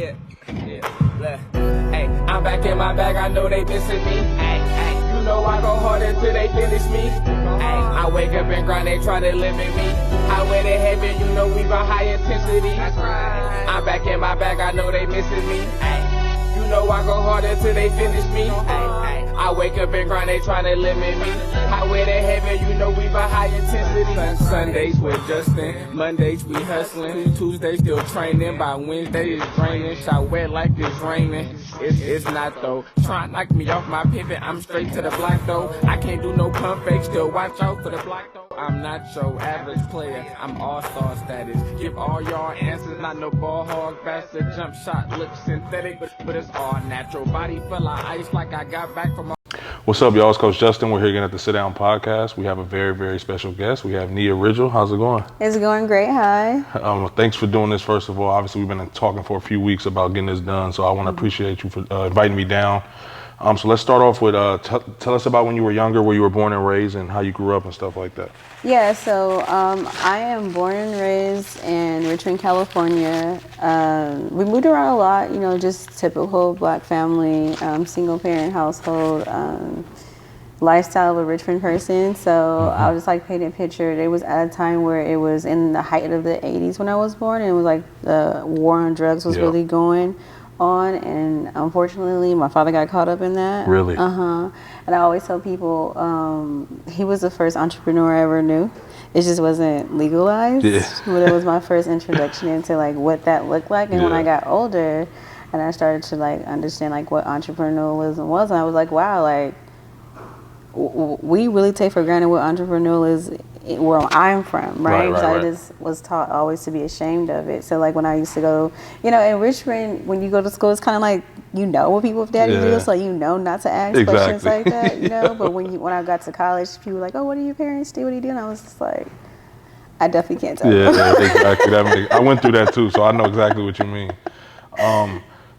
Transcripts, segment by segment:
Yeah. Hey, I'm back in my bag, I know they missing me. Ay. You know I go hard until they finish me. Ay. I wake up and grind, they try to limit me. Highway to heaven, you know we run high intensity. That's right. I'm back in my bag, I know they missing me. Ay. You know I go hard until they finish me. Ay. I wake up and grind, they tryna limit me. Highway to heaven, you know we run high intensity. Sundays with Justin, Mondays we hustling, Tuesdays still training, by Wednesday it's draining, shot wet like it's raining. It's not though, try to knock me off my pivot, I'm straight to the block though. I can't do no pump fake, still watch out for the block though. I'm not your average player, I'm all-star status. Give all y'all answers, not no ball hog bastard. Jump shot looks synthetic, but it's all natural. Body full of ice like I got back from. What's up, y'all? It's Coach Justin. We're here again at the Sit Down Podcast. We have a very, very special guest. We have Nia Ridgel. How's it going? It's going great. Hi. Thanks for doing this, first of all. Obviously, we've been talking for a few weeks about getting this done, so I want to appreciate you for inviting me down. So let's start off with tell us about when you were younger, where you were born and raised, and how you grew up and stuff like that. Yeah, so I am born and raised in Richmond, California. We moved around a lot, you know, just typical Black family, single parent household, lifestyle of a Richmond person. So I was just like painting a picture. It was at a time where it was in the height of the 80s when I was born, and it was like the war on drugs was really going on, and unfortunately my father got caught up in that. Really? And I always tell people he was the first entrepreneur I ever knew. It just wasn't legalized, but it was my first introduction into like what that looked like. And when I got older and I started to like understand like what entrepreneurialism was, and I was like, wow, like we really take for granted what entrepreneurialism is where I'm from, right? Because I just was taught always to be ashamed of it. So like when I used to go, you know, in Richmond, when you go to school, it's kind of like, you know what people with daddy do, so you know not to ask questions like that, you know. But when I got to college, people were like, oh, what do your parents do? What do you do? And I was just like, I definitely can't tell. Yeah, exactly. I went through that too, so I know exactly what you mean.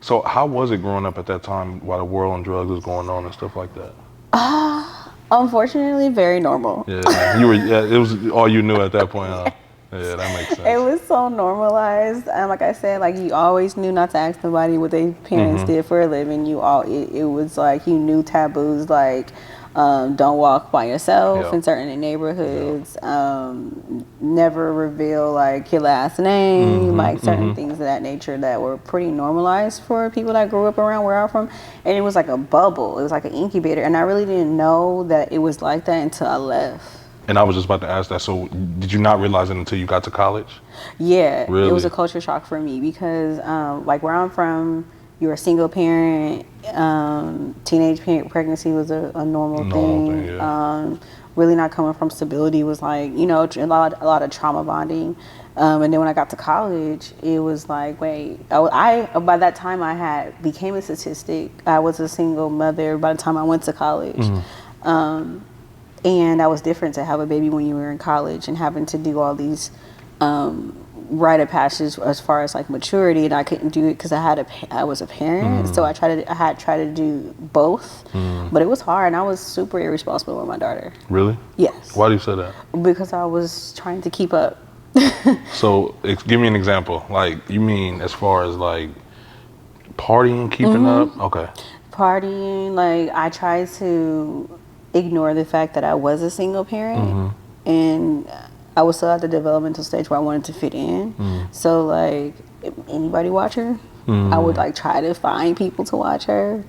So how was it growing up at that time while the war on drugs was going on and stuff like that? Unfortunately, very normal. Yeah, it was all you knew at that point. Yeah, that makes sense. It was so normalized. Like I said, like you always knew not to ask somebody what their parents did for a living. It was like you knew taboos like don't walk by yourself in certain neighborhoods. Never reveal like your last name, like certain things of that nature that were pretty normalized for people that grew up around where I'm from. And it was like a bubble. It was like an incubator. And I really didn't know that it was like that until I left. And I was just about to ask that. So did you not realize it until you got to college? Yeah, really? It was a culture shock for me because like where I'm from, you're a single parent. Teenage pregnancy was a normal thing. Really not coming from stability was like, you know, a lot of trauma bonding. And then when I got to college, it was like, wait, I by that time I became a statistic. I was a single mother by the time I went to college. And that was different to have a baby when you were in college and having to do all these rite of passage as far as like maturity, and I couldn't do it because I was a parent. So I had tried to do both, but it was hard, and I was super irresponsible with my daughter. Really? Yes. Why do you say that? Because I was trying to keep up. So give me an example. Like, you mean as far as like partying, keeping up? Okay. Partying, like I tried to ignore the fact that I was a single parent, and I was still at the developmental stage where I wanted to fit in. So like, if anybody watch her, I would like try to find people to watch her,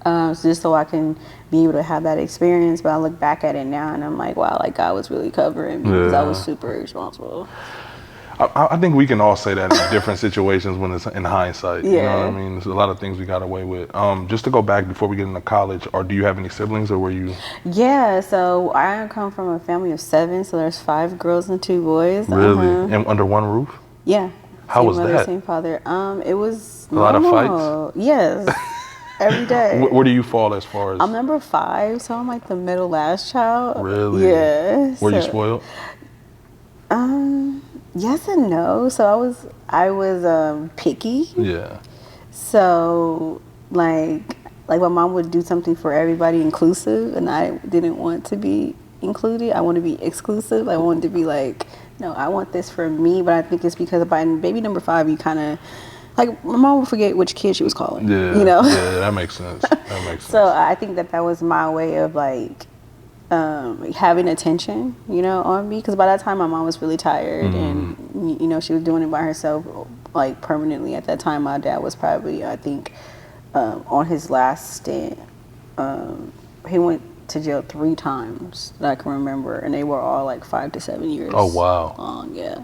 just so I can be able to have that experience. But I look back at it now and I'm like, wow, like God was really covering me because I was super irresponsible. I think we can all say that in different situations when it's in hindsight. You know what I mean? There's a lot of things we got away with. Just to go back before we get into college, or do you have any siblings, or were you? Yeah, so I come from a family of 7, so there's 5 girls and 2 boys. Really? And under one roof? Yeah. How was that? Same father. It was a lot of fights? Yes. Every day. Where do you fall as far as? I'm number 5, so I'm like the middle last child. Really? Yeah. Were you spoiled? Yes and no. So I was picky. Yeah. So like my mom would do something for everybody inclusive, and I didn't want to be included. I want to be exclusive. I wanted to be like, no, I want this for me. But I think it's because by baby number 5, you kind of Like, my mom would forget which kid she was calling. Yeah, you know? Yeah, that makes sense. That makes sense. So I think that was my way of like having attention, you know, on me. Because by that time, my mom was really tired, and you know, she was doing it by herself, like permanently. At that time, my dad was probably, I think, on his last stint. He went to jail 3 times that I can remember, and they were all like 5 to 7 years. Oh wow. Long, yeah.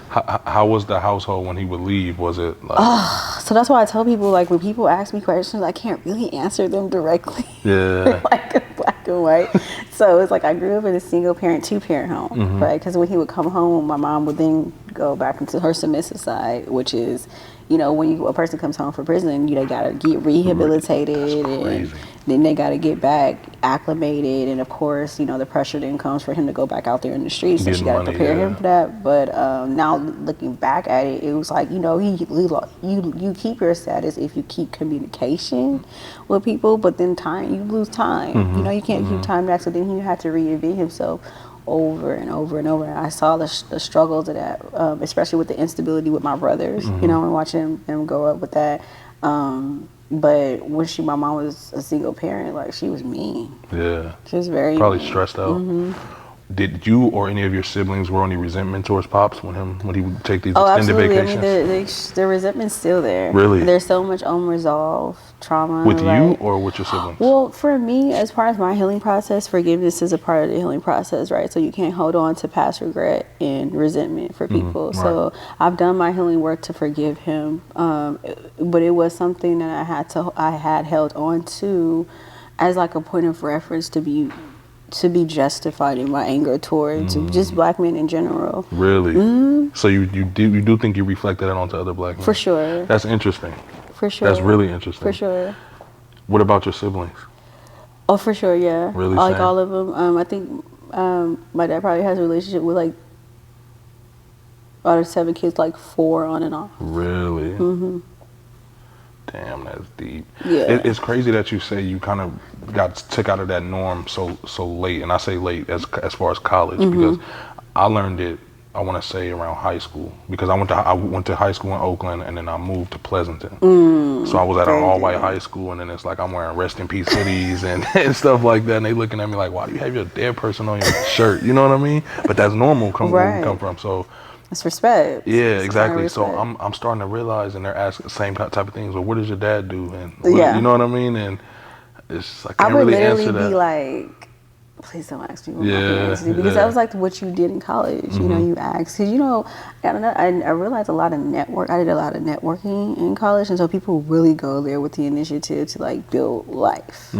How was the household when he would leave? Was it like? So that's why I tell people, like, when people ask me questions, I can't really answer them directly. Yeah. Like black and white. So it's like I grew up in a single parent, 2-parent home, right? Because when he would come home, my mom would then go back into her submissive side, which is, you know, when a person comes home from prison, they gotta get rehabilitated, and then they gotta get back acclimated, and of course, you know, the pressure then comes for him to go back out there in the streets, so she gotta prepare him for that. But now looking back at it, it was like, you know, you keep your status if you keep communication with people, but then you lose time. You know, you can't keep time back, so then he had to reinvent himself over and over and over. I saw the struggles of that, especially with the instability with my brothers, you know, and watching them grow up with that. But when my mom was a single parent, like, she was mean. Yeah. She was very probably mean. Stressed out. Did you or any of your siblings grow any resentment towards Pops when he would take these extended vacations? I mean, the resentment's still there. Really? There's so much unresolved trauma. With you or with your siblings? Well, for me, as part of my healing process, forgiveness is a part of the healing process, right? So you can't hold on to past regret and resentment for people. So I've done my healing work to forgive him, but it was something that I had held on to as like a point of reference to be justified in my anger towards just black men in general. Really? So you do think you reflected that onto other black men? For sure. That's interesting. For sure. That's really interesting. For sure. What about your siblings? Oh, for sure, yeah. Really? Like all of them. I think my dad probably has a relationship with like out of 7 kids, like 4 on and off. Really? Damn, that's deep. Yeah. It's crazy that you say you kind of took out of that norm so late, and I say late as far as college, because I learned it, I want to say, around high school, because I went to high school in Oakland, and then I moved to Pleasanton. So I was at an all-white high school, and then it's like I'm wearing rest in peace hoodies and stuff like that, and they looking at me like, why do you have your dead person on your shirt? You know what I mean? But that's normal where we come from. So it's respect. Yeah, exactly. So I'm starting to realize, and they're asking the same type of things. Well, what does your dad do? And you know what I mean? And it's like I can't really answer that. I would literally be like, please don't ask me what my parents do, because that was like what you did in college. You know, you asked, because, you know, I realized I did a lot of networking in college, and so people really go there with the initiative to like build life.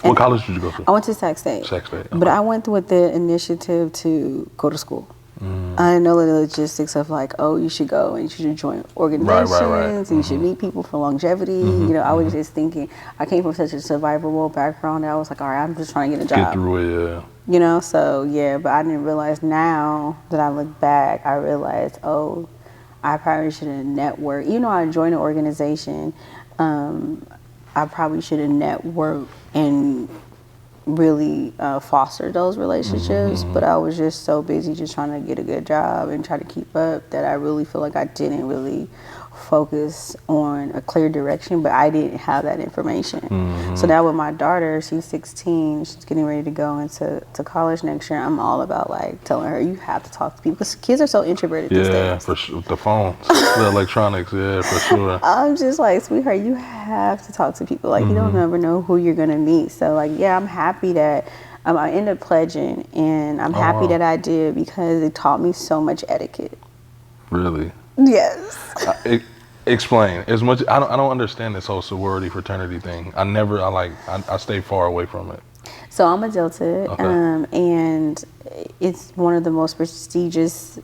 What college did you go to? I went to Sac State. Sac State. Okay. But I went with the initiative to go to school. I didn't know the logistics of like, oh, you should go and you should join organizations and you should meet people for longevity. You know, I was just thinking, I came from such a survivable background that I was like, all right, I'm just trying to get a job. Get through it, yeah. You know, so yeah, but I didn't realize, now that I look back, I realized, oh, I probably should have networked. You know, I joined an organization. I probably should have networked and really foster those relationships, but I was just so busy just trying to get a good job and try to keep up that I really feel like I didn't really focus on a clear direction, but I didn't have that information. So now with my daughter, she's 16, she's getting ready to go into college next year. I'm all about like telling her, you have to talk to people, because kids are so introverted these days. Yeah, for sure. The phones, the electronics, yeah, for sure. I'm just like, sweetheart, you have to talk to people. Like, you don't ever know who you're gonna meet. So like, yeah, I'm happy that I ended up pledging, and I'm happy that I did, because it taught me so much etiquette. Really? Yes. Explain. As much I don't understand this whole sorority fraternity thing. I stay far away from it. So I'm a Delta, and it's one of the most prestigious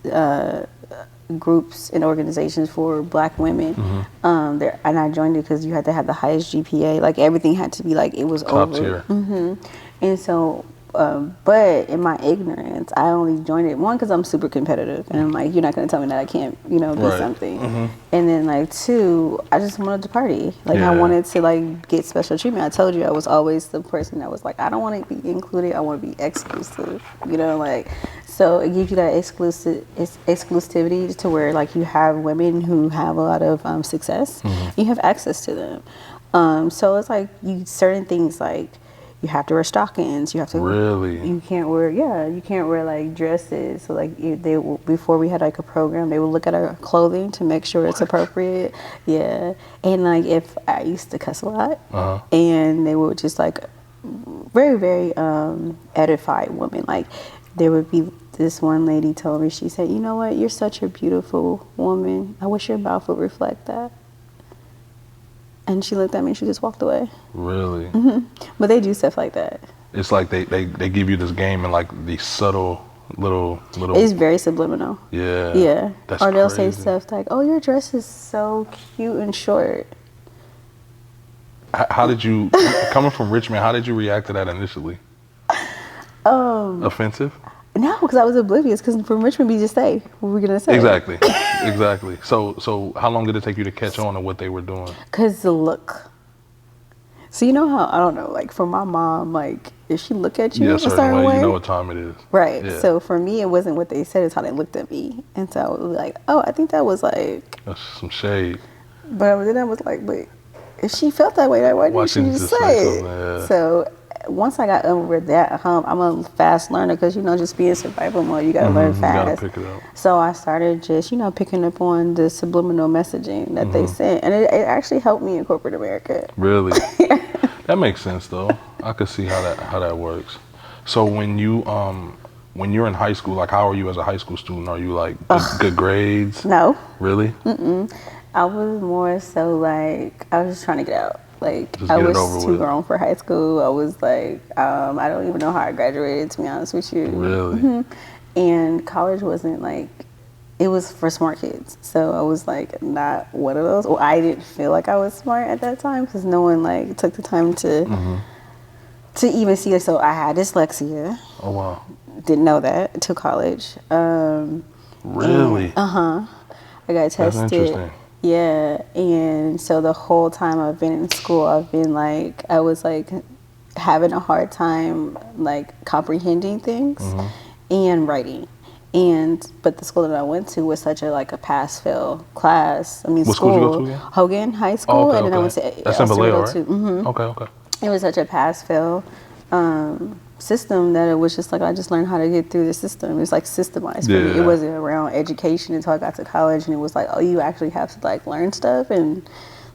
groups and organizations for black women. And I joined it because you had to have the highest GPA. Like, everything had to be like, it was top over. tier. And so But in my ignorance, I only joined it, one, because I'm super competitive. And I'm like, you're not going to tell me that I can't, be something. And then, like, two, I just wanted to party. Like, I wanted to, like, get special treatment. I told you I was always the person that was like, I don't want to be included. I want to be exclusive. Like, so it gives you that exclusivity to where, like, you have women who have a lot of success. You have access to them. So it's like certain things, like, you have to wear stockings. You have to. Really? You can't wear. Yeah, you can't wear like dresses. So like before we had like a program, they would look at our clothing to make sure it's appropriate. Yeah, and like if I used to cuss a lot, and they would just like very very edified women. Like there would be this one lady told me, she said, "You know what? You're such a beautiful woman. I wish your mouth would reflect that." And she looked at me and she just walked away. Really? But they do stuff like that. It's like they give you this game and like these subtle little. It's very subliminal. Yeah. Yeah. That's or they'll crazy. say stuff like, "Oh, your dress is so cute and short." How did you, coming from Richmond, how did you react to that initially? Offensive? No, because I was oblivious. Because from Richmond, we just say, what were we gonna say? Exactly. Exactly. So how long did it take you to catch on to what they were doing? Because the look. So you know how, I don't know, like for my mom, like if she look at you Yeah, a certain way, you know what time it is. Right. Yeah. So for me, it wasn't what they said, it's how they looked at me. And so I was like, oh, I think that was like. That's some shade. But then I was like, but if she felt that way, why didn't she just say it? Yeah. So once I got over that hump, I'm a fast learner because, just being survival mode, you got to learn fast. You got to pick it up. So I started just, picking up on the subliminal messaging that they sent. And it actually helped me in corporate America. Really? That makes sense, though. I could see how that works. So when you're in high school, like how are you as a high school student? Are you like good grades? No. Really? I was more so like, I was just trying to get out. Like, Just I get it was over too with. grown for high school. I was like, I don't even know how I graduated, to be honest with you. Really? And college wasn't like, it was for smart kids. So I was like, not one of those. Well, I didn't feel like I was smart at that time because no one like took the time to even see it. So I had dyslexia. Oh, wow. Didn't know that until college. Really? I got tested. That's interesting. Yeah, and so the whole time I've been in school, I've been like, I was like having a hard time like comprehending things and writing. But the school that I went to was such a pass-fail class. I mean, What school did you go to again? Hogan High School, and then I went to That's in Vallejo, right? too. Okay. It was such a pass-fail system that it was just like I just learned how to get through the system. It was like systemized for me. It wasn't around education until I got to college, and it was like, oh, you actually have to like learn stuff and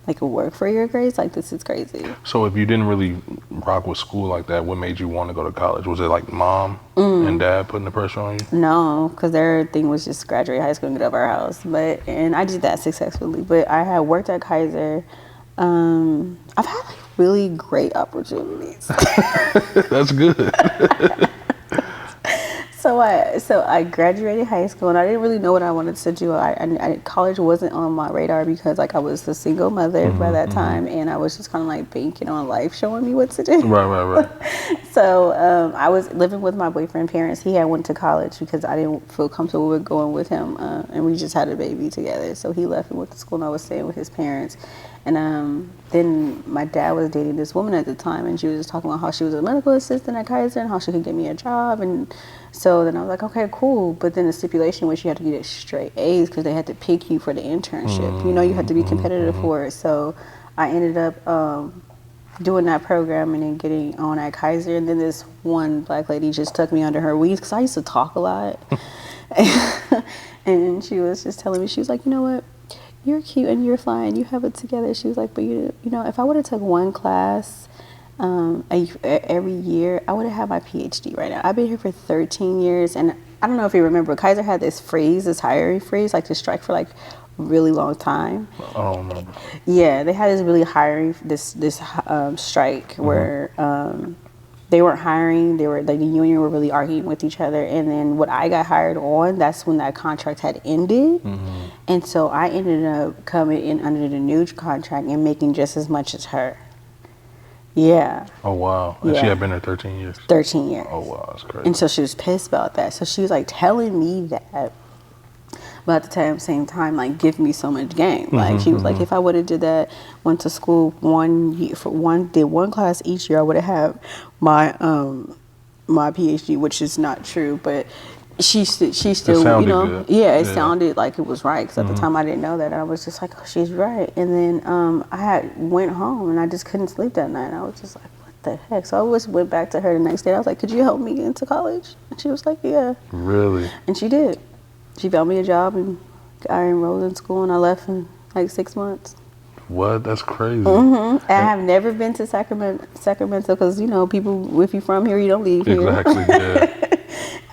like work for your grades. Like, this is crazy. So if you didn't really rock with school like that, what made you want to go to college? Was it like mom and dad putting the pressure on you? No, because their thing was just graduate high school and get out of our house. And I did that successfully. But I had worked at Kaiser. I've had like really great opportunities. That's good. So I graduated high school and I didn't really know what I wanted to do. College wasn't on my radar because like I was a single mother by that time, and I was just kind of like banking on life showing me what to do. Right. So I was living with my boyfriend's parents. He had went to college because I didn't feel comfortable with going with him, and we just had a baby together. So he left and went to school, and I was staying with his parents. And then my dad was dating this woman at the time, and she was just talking about how she was a medical assistant at Kaiser and how she could get me a job. And so then I was like, okay, cool. But then the stipulation was you had to get straight A's because they had to pick you for the internship. You had to be competitive for it. So I ended up doing that program and then getting on at Kaiser. And then this one black lady just took me under her wings because I used to talk a lot. And she was just telling me, she was like, you know what? You're cute and you're fine. You have it together. She was like, but if I would have took one class every year, I would have had my PhD right now. I've been here for 13 years, and I don't know if you remember, Kaiser had this hiring freeze, like to strike for like a really long time. I don't remember. Yeah, they had this really this strike where they weren't hiring. They were like the union were really arguing with each other, and then when I got hired on, that's when that contract had ended, and so I ended up coming in under the new contract and making just as much as her. Yeah. Oh, wow. And Yeah. she had been there 13 years. 13 years. Oh, wow. That's crazy. And so she was pissed about that. So she was like telling me that, but at the same time, like give me so much game. Like she was like, if I would have did that, went to school did one class each year, I would have had my my PhD, which is not true, but she still, you know, good. it sounded like it was right. Because at the time I didn't know that. I was just like, oh, she's right. And then I went home and I just couldn't sleep that night. And I was just like, what the heck? So I just went back to her the next day. I was like, could you help me get into college? And she was like, yeah. Really? And she did. She found me a job and I enrolled in school and I left in like 6 months. What? That's crazy. I have never been to Sacramento because, you know, people, if you're from here, you don't leave here. Exactly, yeah.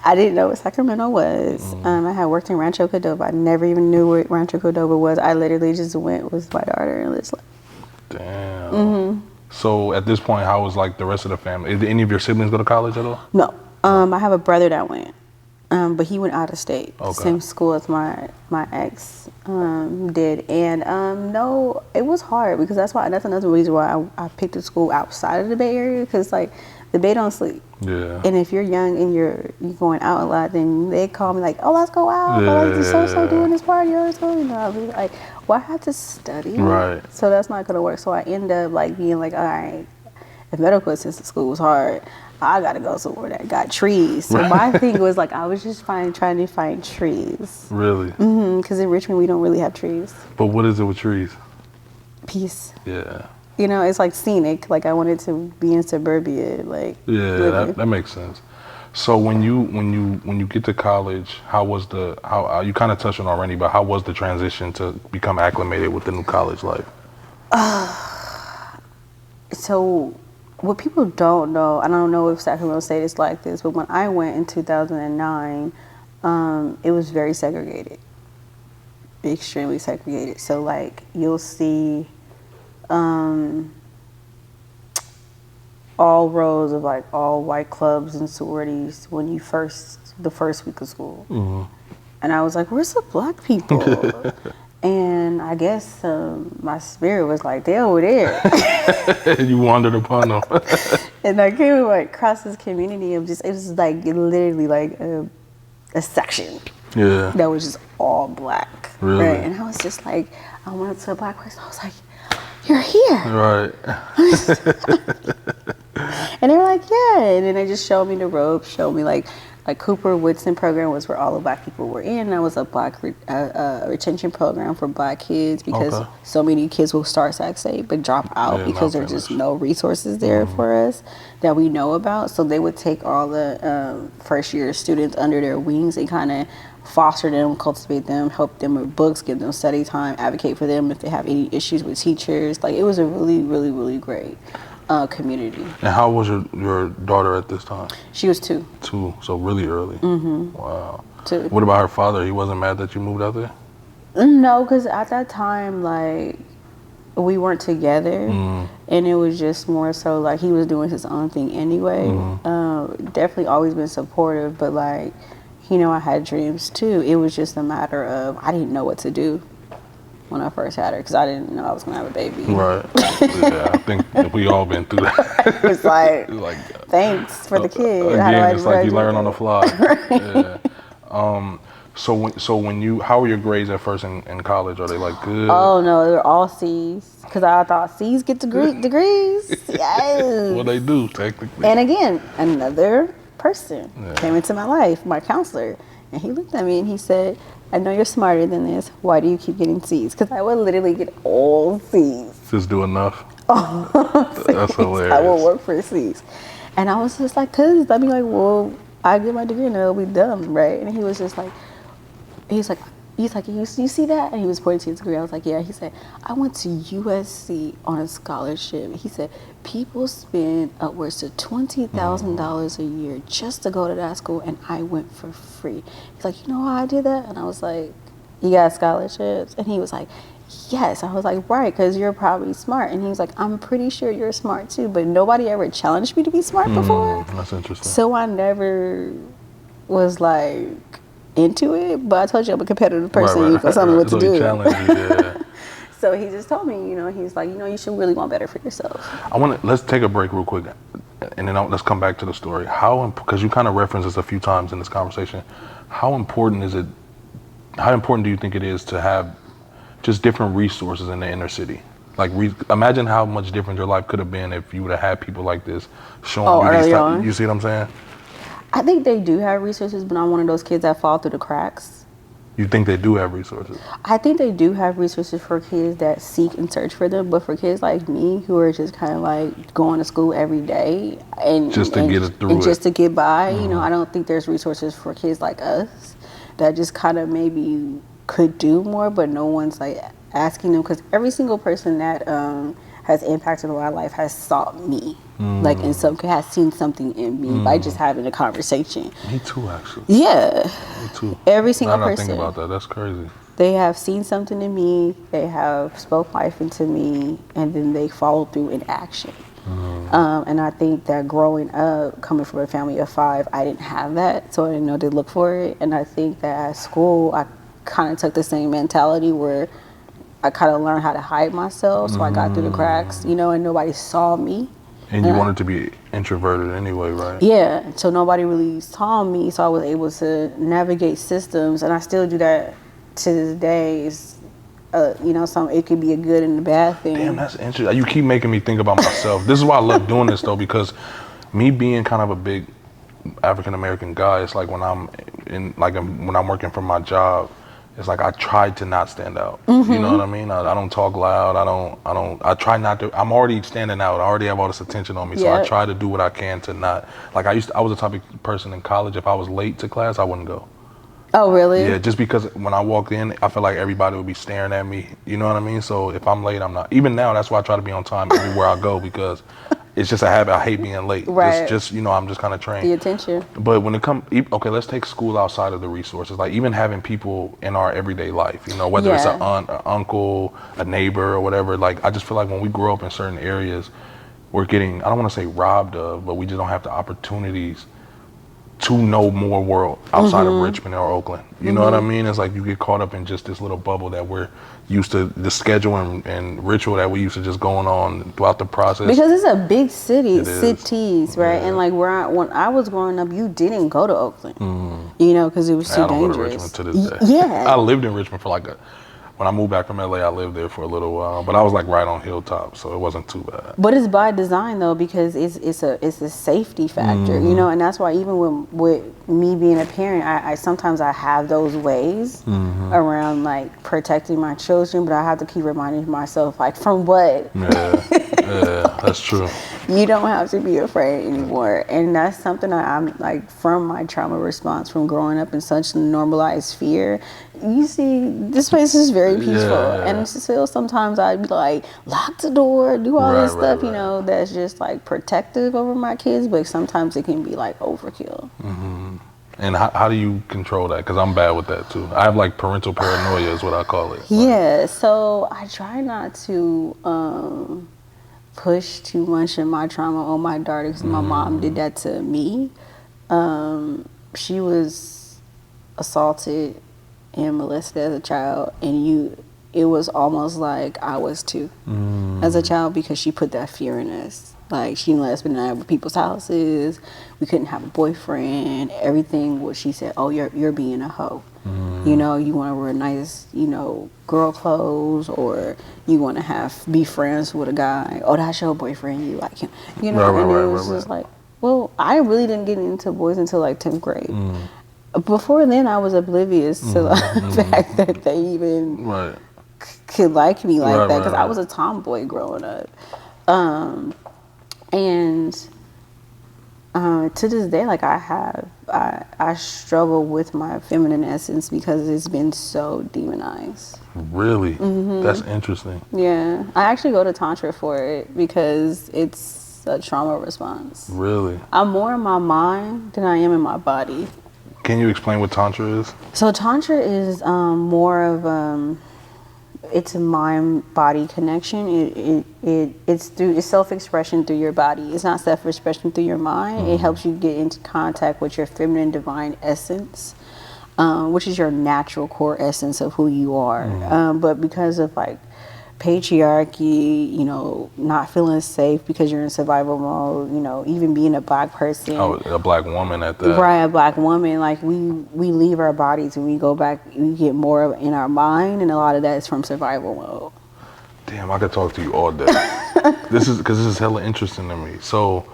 I didn't know what Sacramento was. I had worked in Rancho Cordova. I never even knew what Rancho Cordova was. I literally just went with my daughter and it's like, damn. So at this point, how was like the rest of the family? Did any of your siblings go to college at all? no. I have a brother that went, but he went out of state. Okay. Same school as my ex did. And no, it was hard because that's another reason why I picked a school outside of the Bay Area because like the Bay don't sleep. Yeah. And if you're young and you're going out a lot, then they call me like, oh, let's go out. Oh, let's do so doing this party. Oh, let's go. You know, I'll be like, well, I have to study. Right. So that's not going to work. So I end up like being like, all right, if medical assistant school was hard, I got to go somewhere that got trees. So my thing was like, I was just trying to find trees. Really? Because in Richmond, we don't really have trees. But what is it with trees? Peace. Yeah. You know, it's like scenic. Like I wanted to be in suburbia. Like that makes sense. So when you get to college, how you kind of touched on already, but how was the transition to become acclimated with the new college life? So what people don't know, I don't know if Sacramento State is like this, but when I went in 2009, it was very segregated, extremely segregated. So like you'll see all rows of like all white clubs and sororities when the first week of school. And I was like, where's the black people? And I guess my spirit was like, they're over there. You wandered upon them. And I came across this community of it was like literally like a section. Yeah. That was just all black. Really? Right? And I was just like, I went to a black person. I was like, you're here. Right. And they were like, yeah. And then they just showed me the ropes, showed me like Cooper Woodson program was where all the black people were in. That was a black retention program for black kids because so many kids will start Sac State but drop out because there's just no resources there for us that we know about. So they would take all the first year students under their wings and kind of foster them, cultivate them, help them with books, give them study time, advocate for them if they have any issues with teachers. Like it was a really, really, really great community. And how was your daughter at this time? She was 2. 2, so really early. Wow. 2. What about her father? He wasn't mad that you moved out there? No, because at that time, like, we weren't together, and it was just more so like he was doing his own thing anyway. Definitely always been supportive, but like, you know, I had dreams too. It was just a matter of I didn't know what to do when I first had her because I didn't know I was gonna have a baby. Right. Yeah, I think we all been through that. It's like thanks for the kid. Again, it's like you learn on the fly. Yeah. So how were your grades at first in college? Are they like good? Oh no, they were all C's because I thought C's get degrees. Yes. Well, they do technically. And again, another person came into my life, my counselor, and he looked at me and he said, I know you're smarter than this. Why do you keep getting C's? Because I would literally get all C's. Just do enough. That's hilarious. I will work for C's. And I was just like, cause I'd be like, well, I get my degree and it'll be done, right? And he was just like, he's like, you see that? And he was pointing to his degree. I was like, yeah. He said, I went to USC on a scholarship. He said, people spend upwards to $20,000 a year just to go to that school, and I went for free. He's like, you know how I did that? And I was like, you got scholarships? And he was like, yes. I was like, right, because you're probably smart. And he was like, I'm pretty sure you're smart too, but nobody ever challenged me to be smart before. That's interesting. So I never was like into it, but I told you I'm a competitive person. You got something what to do. Yeah. So he just told me, he's like, you should really want better for yourself. Let's take a break real quick, and then let's come back to the story. Because you kind of referenced this a few times in this conversation, how important do you think it is to have just different resources in the inner city? Like, imagine how much different your life could have been if you would have had people like this showing you these types. You see what I'm saying? I think they do have resources, but I'm one of those kids that fall through the cracks. You think they do have resources? I think they do have resources for kids that seek and search for them, but for kids like me who are just kind of like going to school every day and just to get it through and just to get by, I don't think there's resources for kids like us that just kind of maybe could do more, but no one's like asking them, because every single person that has impacted my life has sought me, like, and has seen something in me by just having a conversation. Me too, actually. Yeah. Me too. Every single person. Now that I person. think about that, that's crazy. They have seen something in me, they have spoke life into me, and then they follow through in action. And I think that growing up, coming from a family of 5, I didn't have that, so I didn't know to look for it. And I think that at school, I kind of took the same mentality where I kind of learned how to hide myself, so I got through the cracks, and nobody saw me. And you wanted to be introverted anyway, right? Yeah, so nobody really saw me, so I was able to navigate systems, and I still do that to this day. It could be a good and a bad thing. Damn, that's interesting. You keep making me think about myself. This is why I love doing this, though, because me being kind of a big African-American guy, it's like when I'm working for my job, it's like I try to not stand out. You know what I mean? I don't talk loud. I try not to. I'm already standing out. I already have all this attention on me. So I try to do what I can to not. Like I was the type of person in college, if I was late to class, I wouldn't go. Oh, really? Yeah, just because when I walked in, I felt like everybody would be staring at me. You know what I mean? So if I'm late, I'm not. Even now, that's why I try to be on time everywhere I go, because it's just a habit. I hate being late. Right. I'm just kind of trained. The attention. But when it comes, okay, let's take school outside of the resources. Like even having people in our everyday life, whether it's an aunt, an uncle, a neighbor, or whatever. Like I just feel like when we grow up in certain areas, we're getting, I don't want to say robbed of, but we just don't have the opportunities to know more world outside of Richmond or Oakland. You know what I mean? It's like you get caught up in just this little bubble that we're used to, the schedule and ritual that we used to just going on throughout the process. Because it's a big cities, right? Yeah. And like when I was growing up, you didn't go to Oakland, because it was too dangerous. I don't go to Richmond to this day. Yeah. I lived in Richmond for when I moved back from LA, I lived there for a little while, but I was like right on Hilltop, so it wasn't too bad. But it's by design though, because it's a safety factor, and that's why even with me being a parent, I sometimes I have those ways around like protecting my children, but I have to keep reminding myself like from what. Yeah, that's true. You don't have to be afraid anymore, and that's something I'm like from my trauma response from growing up in such normalized fear. You see, this place is very peaceful, and still sometimes I'd be like, lock the door, do all this stuff, that's just like protective over my kids, but sometimes it can be like overkill. And how do you control that? Because I'm bad with that too. I have like parental paranoia is what I call it. Yeah, so I try not to push too much of my trauma on my daughter, because my mom did that to me. She was assaulted and molested as a child, and it was almost like I was too as a child, because she put that fear in us. Like she let us spend the night over people's houses. We couldn't have a boyfriend. Everything was, she said, oh, you're being a hoe. You want to wear nice, girl clothes, or you want to be friends with a guy. Oh, that's your boyfriend. You like him. And it was just like, well, I really didn't get into boys until like 10th grade. Before then, I was oblivious to the fact that they even could like me like that, because I was a tomboy growing up. And to this day, like I struggle with my feminine essence because it's been so demonized. Really? That's interesting. Yeah. I actually go to Tantra for it because it's a trauma response. Really? I'm more in my mind than I am in my body. Can you explain what Tantra is? So Tantra is more of it's a mind-body connection. It's self-expression through your body. It's not self-expression through your mind. It helps you get into contact with your feminine divine essence, which is your natural core essence of who you are. But because of like patriarchy, you know, not feeling safe because you're in survival mode, you know, even being a black person. Oh, a black woman at that. Right, a black woman. Like we leave our bodies and we go back, we get more of it in our mind, and a lot of that is from survival mode. Damn, I could talk to you all day. This is hella interesting to me. So,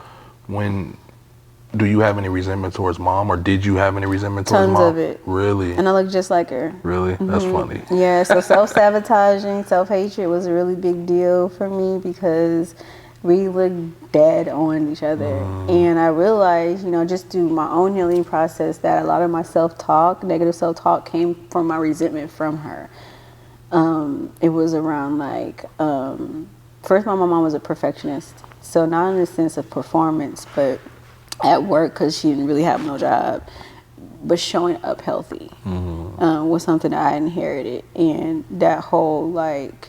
do you have any resentment towards mom, or did you have any resentment towards mom? Tons of it. Really? And I look just like her. Really? That's funny. Yeah, so self-sabotaging, self-hatred was a really big deal for me because we looked dead on each other. And I realized, you know, just through my own healing process, that a lot of my self-talk, negative self-talk, came from my resentment from her. It was around like, first my mom was a perfectionist. So not in the sense of performance, but at work, because she didn't really have no job, but showing up healthy was something that I inherited. And that whole like,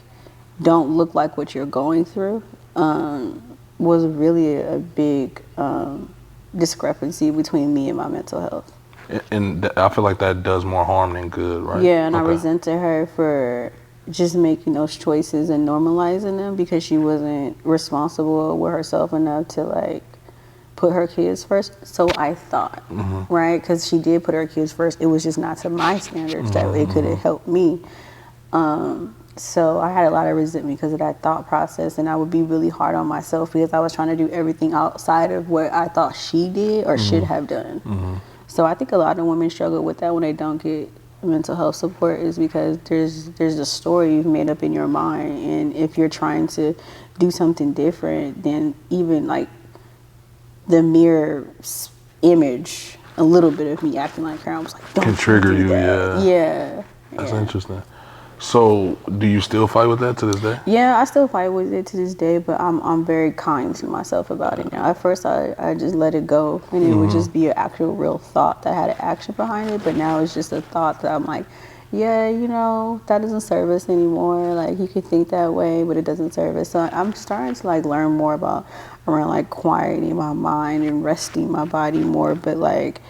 don't look like what you're going through was really a big discrepancy between me and my mental health. And I feel like that does more harm than good, right? Yeah, and I resented her for just making those choices and normalizing them because she wasn't responsible with herself enough to like put her kids first. So I thought, right? Because she did put her kids first. It was just not to my standards that it could have helped me. So I had a lot of resentment because of that thought process, and I would be really hard on myself because I was trying to do everything outside of what I thought she did or should have done. So I think a lot of women struggle with that when they don't get mental health support, is because there's a story you've made up in your mind, and if you're trying to do something different, then even like the mere image, a little bit of me acting like her, I was like, don't can trigger you, that. Yeah. That's interesting. So, do you still fight with that to this day? Yeah, I still fight with it to this day, but I'm very kind to myself about it now. At first, I just let it go, and it would just be an actual real thought that had an action behind it, but now it's just a thought that I'm like, yeah, you know, that doesn't serve us anymore. Like, you could think that way, but it doesn't serve us. So I'm starting to, like, learn more around, like, quieting my mind and resting my body more, but, like,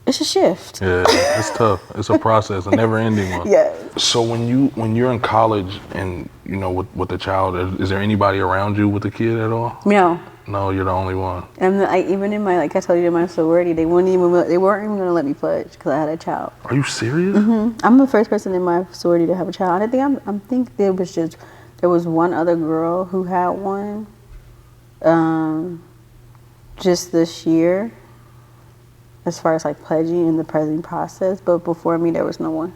it's a shift. Yeah, it's tough. It's a process, a never-ending one. Yeah. So when you're in college and, you know, with the child, is there anybody around you with the kid at all? No. No, you're the only one. And even in my, like I told you, in my sorority, they weren't even going to let me pledge because I had a child. Are you serious? I'm the first person in my sorority to have a child. I think there was one other girl who had one, just this year, as far as like pledging in the pledging process. But before me, there was no one.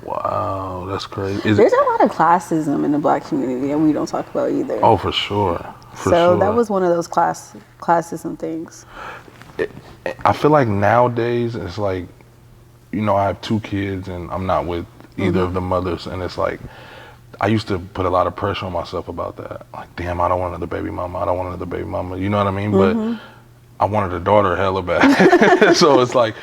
Wow, that's crazy. There's a lot of classism in the black community that we don't talk about either. Oh, for sure. So that was one of those classism things. I feel like nowadays it's like, you know, I have 2 kids and I'm not with either of the mothers, and it's like I used to put a lot of pressure on myself about that. Like, damn, I don't want another baby mama. I don't want another baby mama. You know what I mean? But I wanted a daughter hella bad. So it's like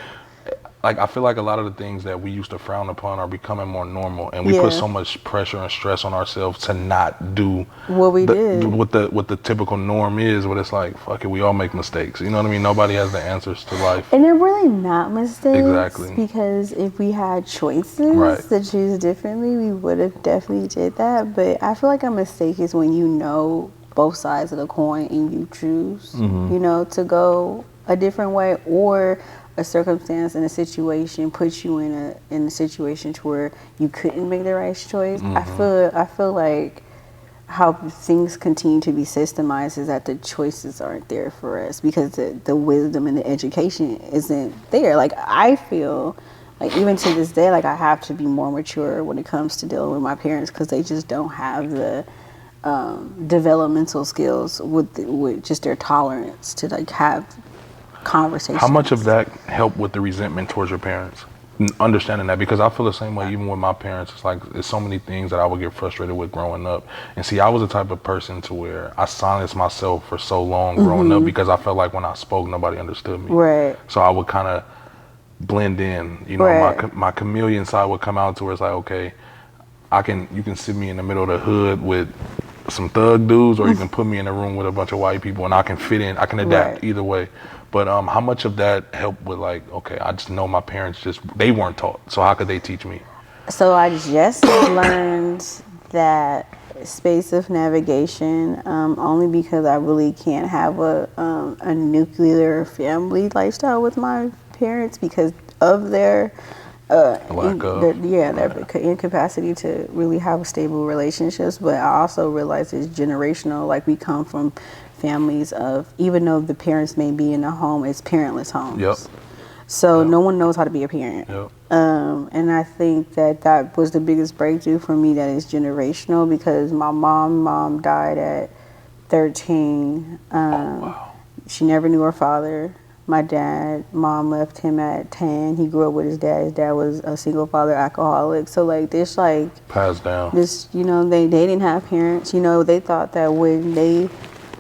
I feel like a lot of the things that we used to frown upon are becoming more normal, and we put so much pressure and stress on ourselves to not do what we did. What the typical norm is, but it's like, fuck it, we all make mistakes. You know what I mean? Nobody has the answers to life. And they're really not mistakes. Exactly. Because if we had choices to choose differently, we would have definitely did that. But I feel like a mistake is when you know both sides of the coin and you choose, you know, to go a different way, or a circumstance and a situation puts you in a situation to where you couldn't make the right choice. I feel like how things continue to be systemized is that the choices aren't there for us because the wisdom and the education isn't there. Like, I feel like even to this day, like I have to be more mature when it comes to dealing with my parents because they just don't have the developmental skills with just their tolerance to like have conversations. How much of that helped with the resentment towards your parents? Understanding that, because I feel the same way even with my parents. It's like there's so many things that I would get frustrated with growing up. And see, I was the type of person to where I silenced myself for so long growing up because I felt like when I spoke, nobody understood me. Right. So I would kind of blend in. You know, my chameleon side would come out to where it's like, okay, you can sit me in the middle of the hood with some thug dudes, or you can put me in a room with a bunch of white people, and I can fit in. I can adapt either way. But how much of that helped with like, okay, I just know my parents they weren't taught, so how could they teach me? So I just learned that space of navigation, only because I really can't have a nuclear family lifestyle with my parents because of their incapacity to really have stable relationships. But I also realize it's generational. Like, we come from families of, even though the parents may be in a home, it's parentless homes. Yep. So no one knows how to be a parent. Yep. And I think that was the biggest breakthrough for me, that is generational, because my mom died at 13. Wow. She never knew her father. My mom left him at 10. He grew up with his dad. His dad was a single father alcoholic. So like this, like passed down. This, they didn't have parents. They thought that when they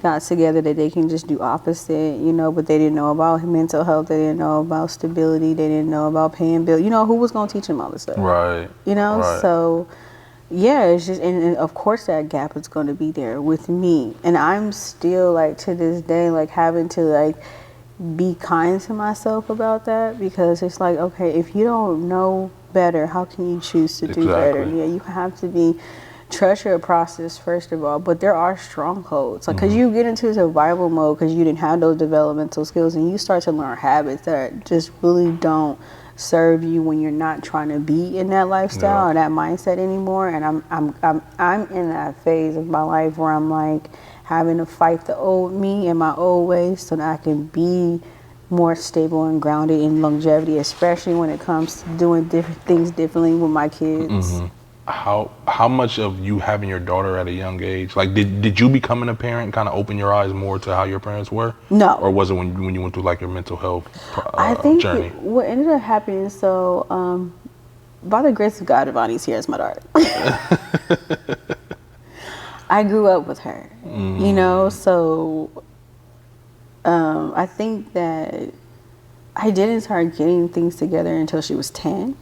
got together that they can just do opposite, but they didn't know about mental health. They didn't know about stability. They didn't know about paying bills. Who was going to teach them all this stuff? Right. Right. So yeah, it's just, and of course that gap is going to be there with me. And I'm still like, to this day, like having to like be kind to myself about that, because it's like, okay, if you don't know better, how can you choose to do better? Yeah, you have to trust your process first of all, but there are strongholds. Like, because you get into survival mode because you didn't have those developmental skills, and you start to learn habits that just really don't serve you when you're not trying to be in that lifestyle or that mindset anymore. And I'm in that phase of my life where I'm like having to fight the old me and my old ways so that I can be more stable and grounded in longevity, especially when it comes to doing different things differently with my kids. How much of you having your daughter at a young age, like did you becoming a parent kind of open your eyes more to how your parents were? No. Or was it when you went through like your mental health I think journey? What ended up happening, so by the grace of God, Ivani's here as my daughter. I grew up with her, so I think that I didn't start getting things together until she was 10,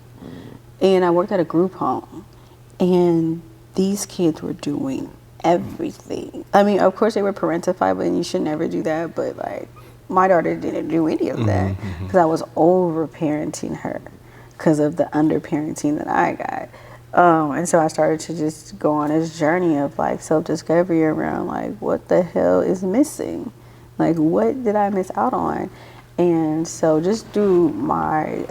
and I worked at a group home. And these kids were doing everything. I mean, of course they were parentified, but you should never do that. But like, my daughter didn't do any of that because I was over parenting her because of the under parenting that I got. And so I started to just go on this journey of like self-discovery around like, what the hell is missing? Like, what did I miss out on? And so just through my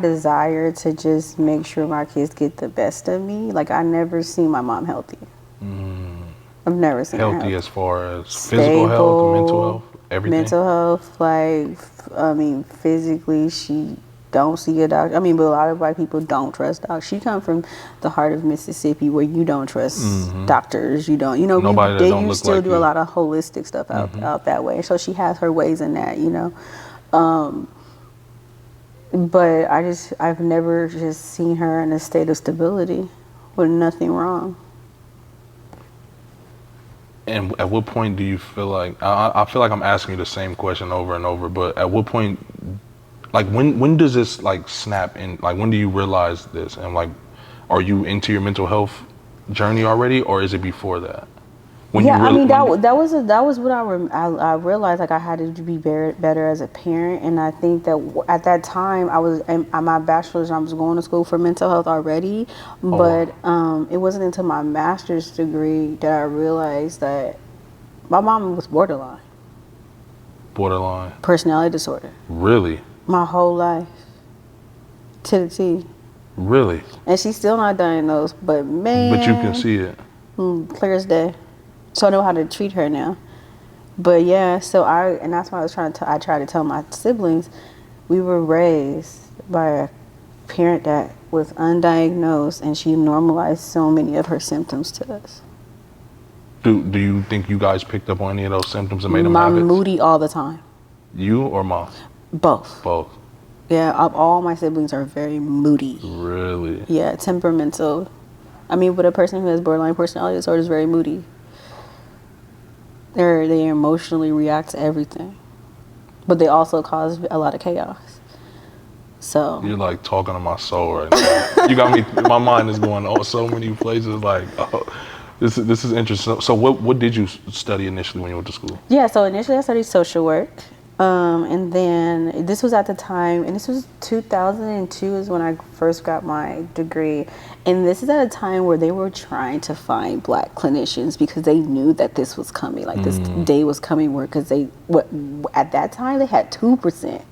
desire to just make sure my kids get the best of me. Like, I never seen my mom healthy. I've never seen her healthy as far as physical health, mental health, everything. Mental health, like, I mean, physically, she don't see a doctor. I mean, but a lot of white people don't trust doctors. She come from the heart of Mississippi, where you don't trust doctors. You don't, they still do a lot of holistic stuff out that way. So she has her ways in that, But I've never just seen her in a state of stability with nothing wrong. And at what point do you feel like, I feel like I'm asking you the same question over and over, but at what point, like when does this like snap in, like when do you realize this? And like, are you into your mental health journey already, or is it before that? That was what I realized, like I had to be better as a parent. And I think that at that time I was in my bachelor's and I was going to school for mental health already, but it wasn't until my master's degree that I realized that my mom was borderline personality disorder. Really? My whole life, to the T. Really? And she's still not diagnosed, but man, but you can see it clear as day. So I know how to treat her now. But yeah, and that's why I tried to tell my siblings, we were raised by a parent that was undiagnosed, and she normalized so many of her symptoms to us. Do you think you guys picked up on any of those symptoms and made them habits? I'm moody all the time. You or mom? Both. Yeah, all my siblings are very moody. Really? Yeah, temperamental. I mean, but a person who has borderline personality disorder is very moody. They emotionally react to everything, but they also cause a lot of chaos. So you're like talking to my soul right now. You got me. My mind is going so many places. Like, this is interesting. So what did you study initially when you went to school? Yeah, so initially I studied social work, And then this was at the time, and this was 2002 is when I first got my degree. And this is at a time where they were trying to find black clinicians because they knew that this was coming, like this day was coming where, because at that time they had 2%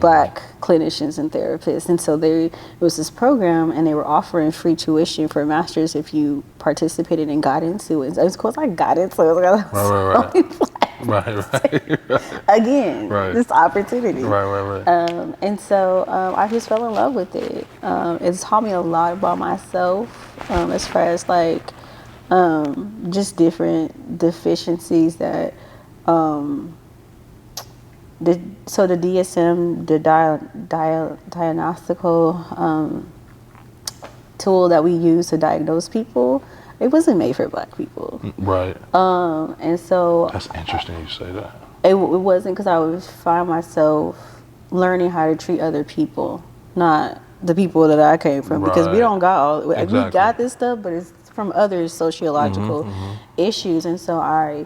black clinicians and therapists. And so it was this program, and they were offering free tuition for a master's if you participated and got into it. So of course I got into it. Right. Again, this opportunity. Right. And so I just fell in love with it. It's taught me a lot about myself, as far as like just different deficiencies that the DSM, the diagnostical tool that we use to diagnose people, it wasn't made for black people. Right. And so that's interesting you say that. It wasn't, because I would find myself learning how to treat other people, not the people that I came from, because we don't got we got this stuff, but it's from other sociological issues. And so I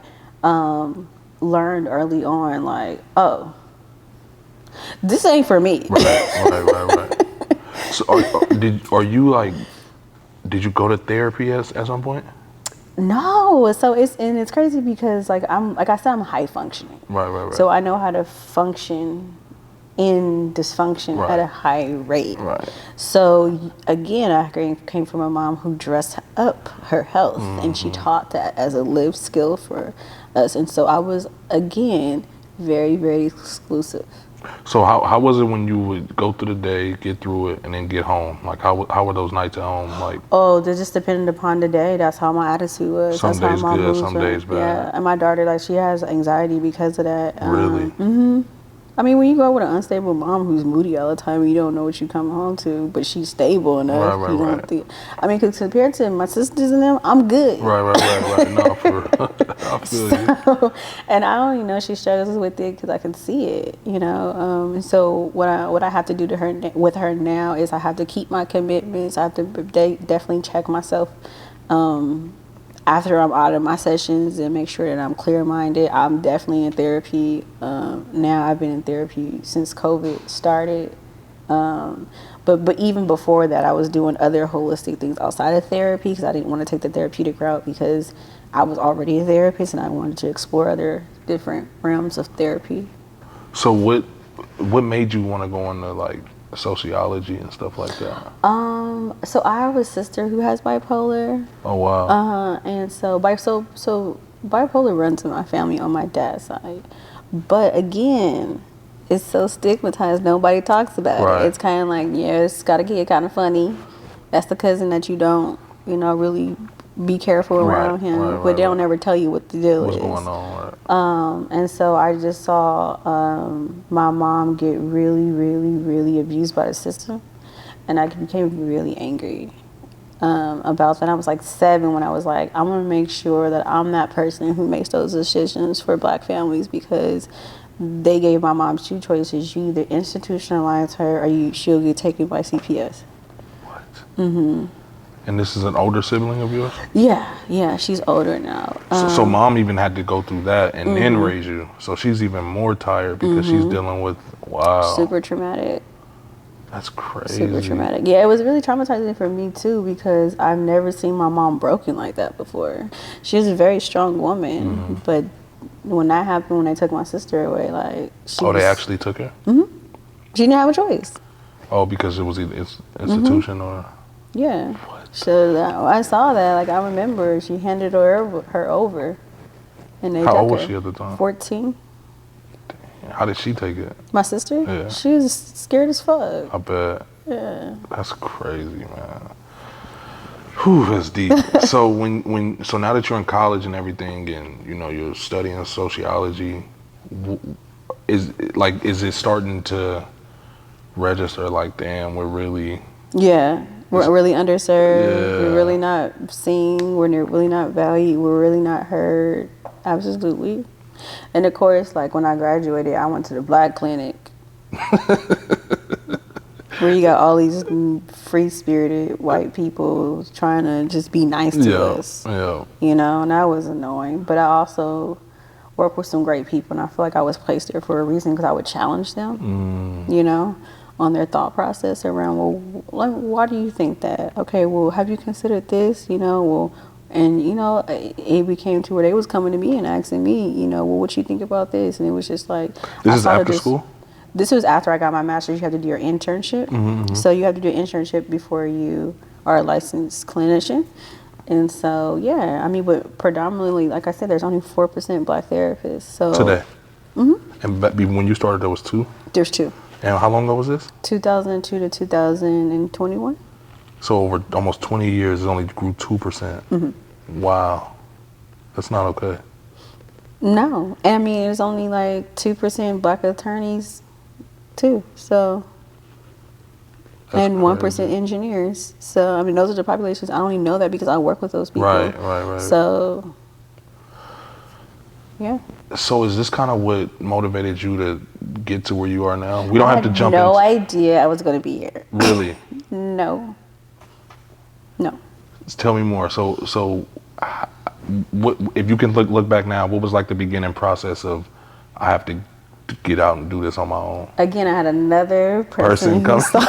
learned early on, like, oh, this ain't for me. Right. So did you go to therapy at some point? No. So it's crazy because like I said, I'm high functioning. Right. So I know how to function in dysfunction at a high rate. Right. So again, I came from a mom who dressed up her health, and she taught that as a lived skill for us. And so I was, again, very, very exclusive. So how was it when you would go through the day, get through it, and then get home? Like how were those nights at home like? Oh, they just depended upon the day. That's how my attitude was. Some That's days how my good, moods some were. days bad. Yeah, and my daughter, like, she has anxiety because of that. Really? I mean, when you go with an unstable mom who's moody all the time, you don't know what you come home to, but she's stable enough. Right. I mean, because compared to my sisters and them, I'm good. Right. No, for real. I feel you. And I only know she struggles with it because I can see it, you know. And so what I have to do with her now is I have to keep my commitments. I have to definitely check myself after I'm out of my sessions and make sure that I'm clear-minded. I'm definitely in therapy now. I've been in therapy since COVID started. But even before that, I was doing other holistic things outside of therapy because I didn't want to take the therapeutic route because I was already a therapist and I wanted to explore other different realms of therapy. So what made you want to go into like sociology and stuff like that? So I have a sister who has bipolar. Oh wow. And so bipolar runs in my family on my dad's side. But again, it's so stigmatized. Nobody talks about it. It's kind of like, yeah, it's got to get kind of funny. That's the cousin that you don't, really be careful around him. But they don't ever tell you what the deal is. What's going on, And so I just saw my mom get really, really, really abused by the system. And I became really angry about that. I was like 7 when I was like, I'm going to make sure that I'm that person who makes those decisions for black families, because they gave my mom 2 choices. You either institutionalize her or she'll get taken by CPS. What? And this is an older sibling of yours? Yeah, she's older now. So mom even had to go through that and then raise you. So she's even more tired because she's dealing with, super traumatic. That's crazy. Super traumatic. Yeah, it was really traumatizing for me too, because I've never seen my mom broken like that before. She was a very strong woman, but when that happened, when they took my sister away, like, they actually took her? She didn't have a choice. Oh, because it was either institution or? Yeah. What? So I saw that. Like, I remember she handed her over, and they. How old was she at the time? 14. Damn. How did she take it? My sister? Yeah. She was scared as fuck. I bet. Yeah. That's crazy, man. Whew, that's deep. So so now that you're in college and everything, and you're studying sociology, is it starting to register like, damn, we're really we're really underserved. Yeah. We're really not seen. We're really not valued. We're really not heard. Absolutely. And of course, like, when I graduated, I went to the black clinic. Where you got all these free-spirited white people trying to just be nice to us. Yeah. And that was annoying. But I also work with some great people, and I feel like I was placed there for a reason because I would challenge them, you know, on their thought process around, well, like, why do you think that? Okay, well, have you considered this? You know, well, and you know, it became to where they was coming to me and asking me, you know, well, what you think about this? And it was just like, this is after school? This was after I got my master's. You have to do your internship. So you have to do an internship before you are a licensed clinician. And so, yeah, I mean, but predominantly, like I said, there's only 4% black therapists. So today? And when you started, there was 2? There's 2. And how long ago was this? 2002 to 2021. So over almost 20 years, it only grew 2%. Wow. That's not okay. No. And I mean, there's only like 2% black attorneys, too. So, that's and crazy. 1% engineers. So, I mean, those are the populations. I only know that because I work with those people. Right. So, yeah. So is this kind of what motivated you to get to where you are now? We don't have to jump in. I had no idea I was going to be here. Really? No. Just tell me more. So what, if you can look back now, what was like the beginning process of, I have to get out and do this on my own? Again, I had another person come. who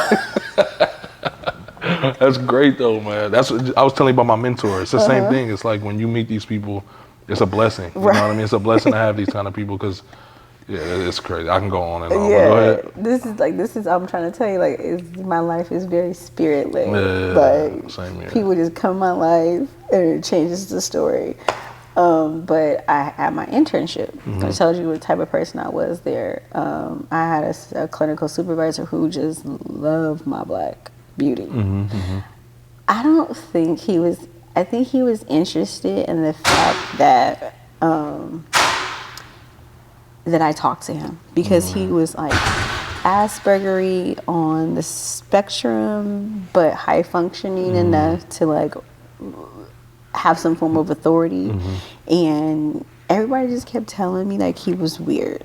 That's great though, man. That's what I was telling you about my mentor. It's the same thing. It's like when you meet these people, it's a blessing. You know what I mean? It's a blessing to have these kind of people because, yeah, it's crazy. I can go on and on. Yeah, go ahead. This is. I'm trying to tell you, like, my life is very spirit led. Yeah, same here. People just come in my life and it changes the story. But I had my internship. I told you what type of person I was there. I had a clinical supervisor who just loved my black beauty. I don't think he was. I think he was interested in the fact that that I talked to him because he was like Aspergery on the spectrum, but high functioning enough to like have some form of authority. And everybody just kept telling me like he was weird.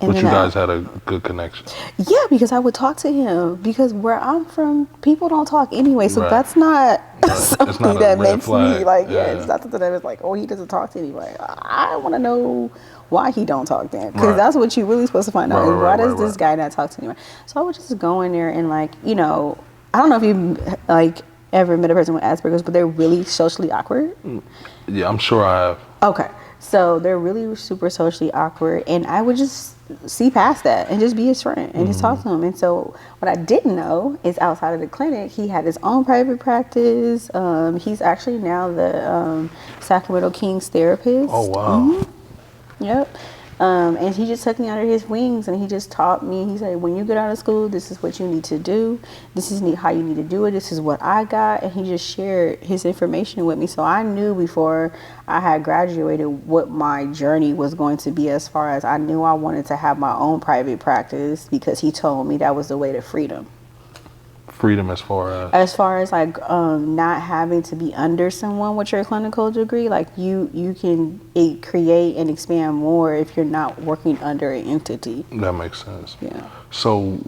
And but you guys had a good connection. Yeah, because I would talk to him. Because where I'm from, people don't talk anyway. So that's not something that makes me like, it's not something that is like, oh, he doesn't talk to anybody. I want to know why he don't talk then. Because that's what you're really supposed to find out. Why does this guy not talk to anybody? So I would just go in there and like, you know, I don't know if you like ever met a person with Asperger's, but they're really socially awkward. Yeah, I'm sure I have. Okay. So they're really super socially awkward, and I would just see past that and just be his friend and just talk to him. And so what I didn't know is outside of the clinic, he had his own private practice. He's actually now the Sacramento Kings therapist. Oh, wow. Yep. And he just took me under his wings and he just taught me. He said, when you get out of school, this is what you need to do. This is how you need to do it. This is what I got. And he just shared his information with me. So I knew before I had graduated what my journey was going to be, as far as I knew I wanted to have my own private practice, because he told me that was the way to freedom. Freedom as far as like not having to be under someone with your clinical degree. Like you can create and expand more if you're not working under an entity. That makes sense. Yeah. So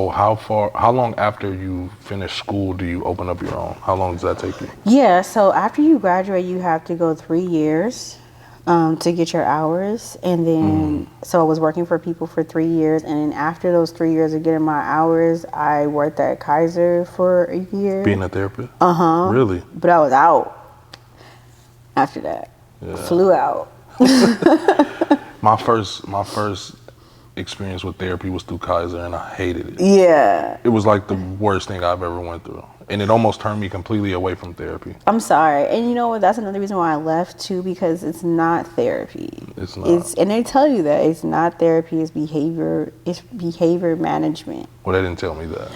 how long after you finish school do you open up your own? How long does that take you? Yeah, so after you graduate, you have to go 3 years to get your hours. And then, so I was working for people for 3 years. And then after those 3 years of getting my hours, I worked at Kaiser for a year. Being a therapist? Really? But I was out after that. Yeah. Flew out. My first experience with therapy was through Kaiser, and I hated it. Yeah. It was like the worst thing I've ever went through. And it almost turned me completely away from therapy. I'm sorry. And you know what? That's another reason why I left too, because it's not therapy. It's not. And they tell you that it's not therapy. It's behavior management. Well, they didn't tell me that.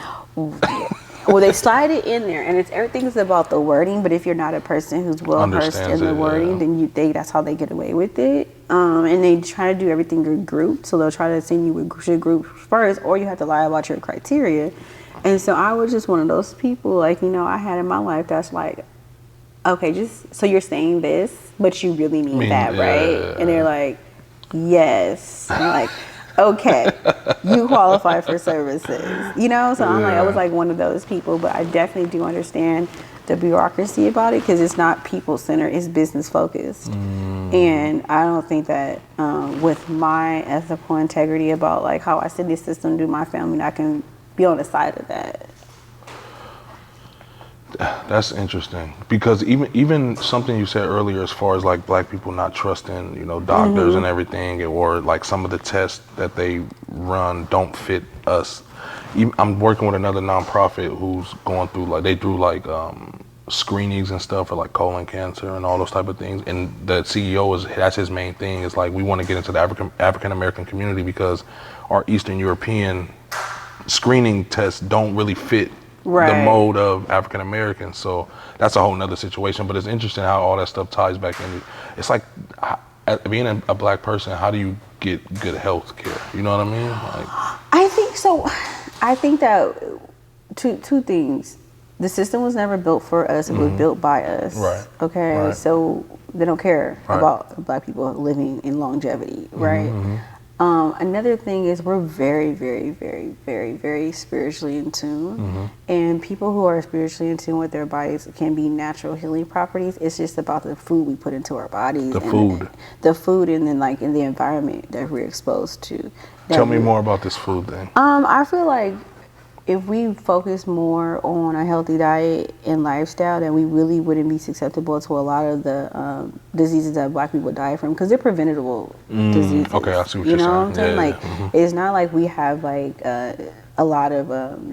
Well, they slide it in there, and everything's about the wording. But if you're not a person who's well versed in the wording, then that's how they get away with it. And they try to do everything in group, so they'll try to send you with your group first, or you have to lie about your criteria. And so I was just one of those people, like, you know, I had in my life that's like, okay, just so you're saying this, but you really mean that, right? And they're like, yes. And I'm like, okay, you qualify for services, you know? So I'm like, I was like one of those people, but I definitely do understand the bureaucracy about it, because it's not people-centered, it's business-focused. And I don't think that with my ethical integrity about like how I see this system do my family, I can be on the side of that. That's interesting, because even something you said earlier as far as like black people not trusting, you know, doctors and everything, or like some of the tests that they run don't fit us. I'm working with another nonprofit who's going through like, they do like screenings and stuff for like colon cancer and all those type of things, and the CEO that's his main thing is like, we want to get into the African American community because our Eastern European screening tests don't really fit the mode of African Americans. So that's a whole nother situation, but it's interesting how all that stuff ties back in. It's like, being a black person, how do you get good health care? You know what I mean? Like, I think so. I think that two things. The system was never built for us, it was built by us. Right. Okay, Right. so they don't care about black people living in longevity, right? Another thing is we're very, very, very, very, very spiritually in tune. And people who are spiritually in tune with their bodies can be natural healing properties. It's just about the food we put into our bodies. The food and then like in the environment that we're exposed to. Tell me more about this food thing. I feel like if we focus more on a healthy diet and lifestyle, then we really wouldn't be susceptible to a lot of the diseases that black people die from, because they're preventable diseases. Okay, I see what you you're know saying. What I'm saying? Yeah, like, it's not like we have like a lot of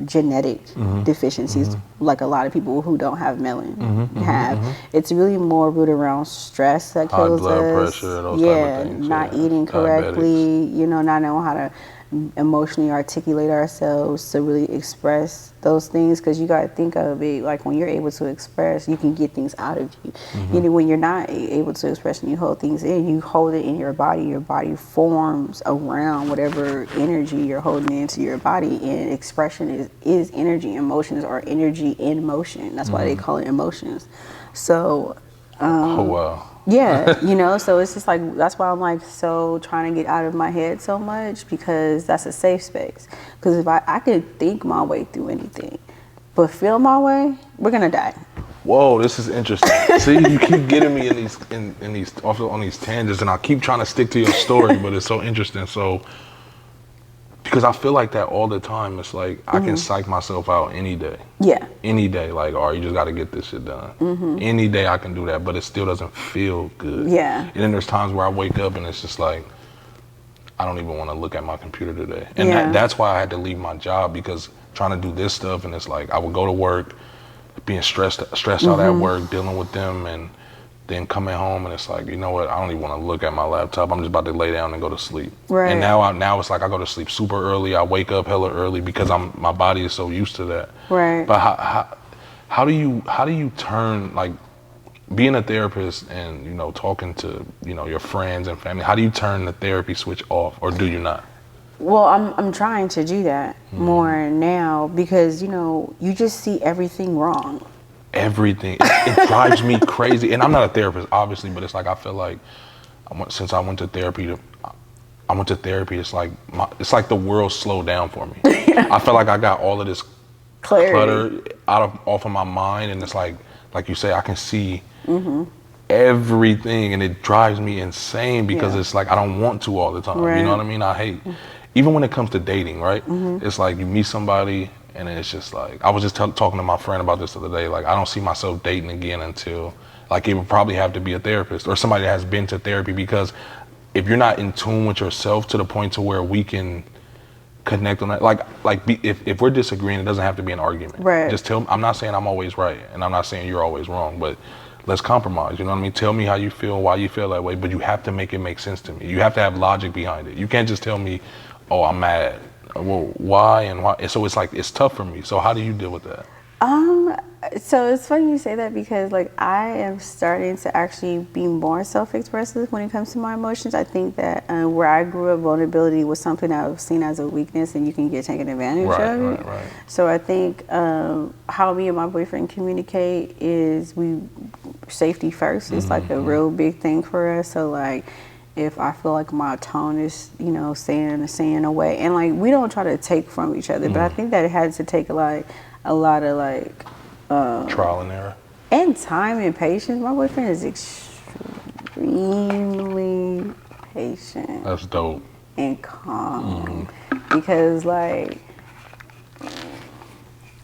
genetic deficiencies like a lot of people who don't have melanin have. It's really more rooted around stress that kills us. High blood pressure, those type of things. Not eating correctly, you know, not knowing how to emotionally articulate ourselves to really express those things, because you got to think of it like when you're able to express, you can get things out of you. You know, when you're not able to express and you hold things in, you hold it in your body forms around whatever energy you're holding into your body, and expression is energy. Emotions are energy in motion. That's why they call it emotions. So Oh wow. yeah, you know, so it's just like, that's why I'm like so trying to get out of my head so much, because that's a safe space. Because if I could think my way through anything, but feel my way, we're gonna die. Whoa, this is interesting. See, you keep getting me on these tangents, and I keep trying to stick to your story, but it's so interesting. So, because I feel like that all the time. It's like I can psych myself out any day. Yeah. Any day, like, all right, you just got to get this shit done. Any day I can do that, but it still doesn't feel good. Yeah. And then there's times where I wake up and it's just like, I don't even want to look at my computer today. And that's why I had to leave my job, because trying to do this stuff, and it's like I would go to work, being stressed out at work, dealing with them, and then coming home, and it's like, you know what, I don't even want to look at my laptop. I'm just about to lay down and go to sleep. Right. And now it's like I go to sleep super early. I wake up hella early because my body is so used to that. Right. But how do you turn, like, being a therapist and, you know, talking to, you know, your friends and family, how do you turn the therapy switch off, or do you not? Well, I'm trying to do that more now, because, you know, you just see everything wrong. Everything. It drives me crazy. And I'm not a therapist, obviously, but it's like I feel like since I went to therapy, it's like the world slowed down for me. I feel like I got all of this clutter off of my mind, and it's like you say, I can see everything, and it drives me insane, because it's like I don't want to all the time. You know what I mean? I hate, even when it comes to dating, right? It's like you meet somebody, and it's just like, I was just talking to my friend about this the other day, like I don't see myself dating again until, like, it would probably have to be a therapist or somebody that has been to therapy, because if you're not in tune with yourself to the point to where we can connect on that, if we're disagreeing, it doesn't have to be an argument. Right. Just tell me. I'm not saying I'm always right, and I'm not saying you're always wrong, but let's compromise. You know what I mean? Tell me how you feel, why you feel that way, but you have to make it make sense to me. You have to have logic behind it. You can't just tell me, oh, I'm mad. Well, why and why? So it's like, it's tough for me. So how do you deal with that? So it's funny you say that, because like I am starting to actually be more self-expressive when it comes to my emotions. I think that where I grew up, vulnerability was something I was seen as a weakness, and you can get taken advantage of it. Right. So I think how me and my boyfriend communicate is safety first. It's like a real big thing for us. So like, if I feel like my tone is, you know, saying away, and like we don't try to take from each other, but I think that it had to take a lot of like trial and error. And time and patience. My boyfriend is extremely patient. That's dope. And calm. Because, like,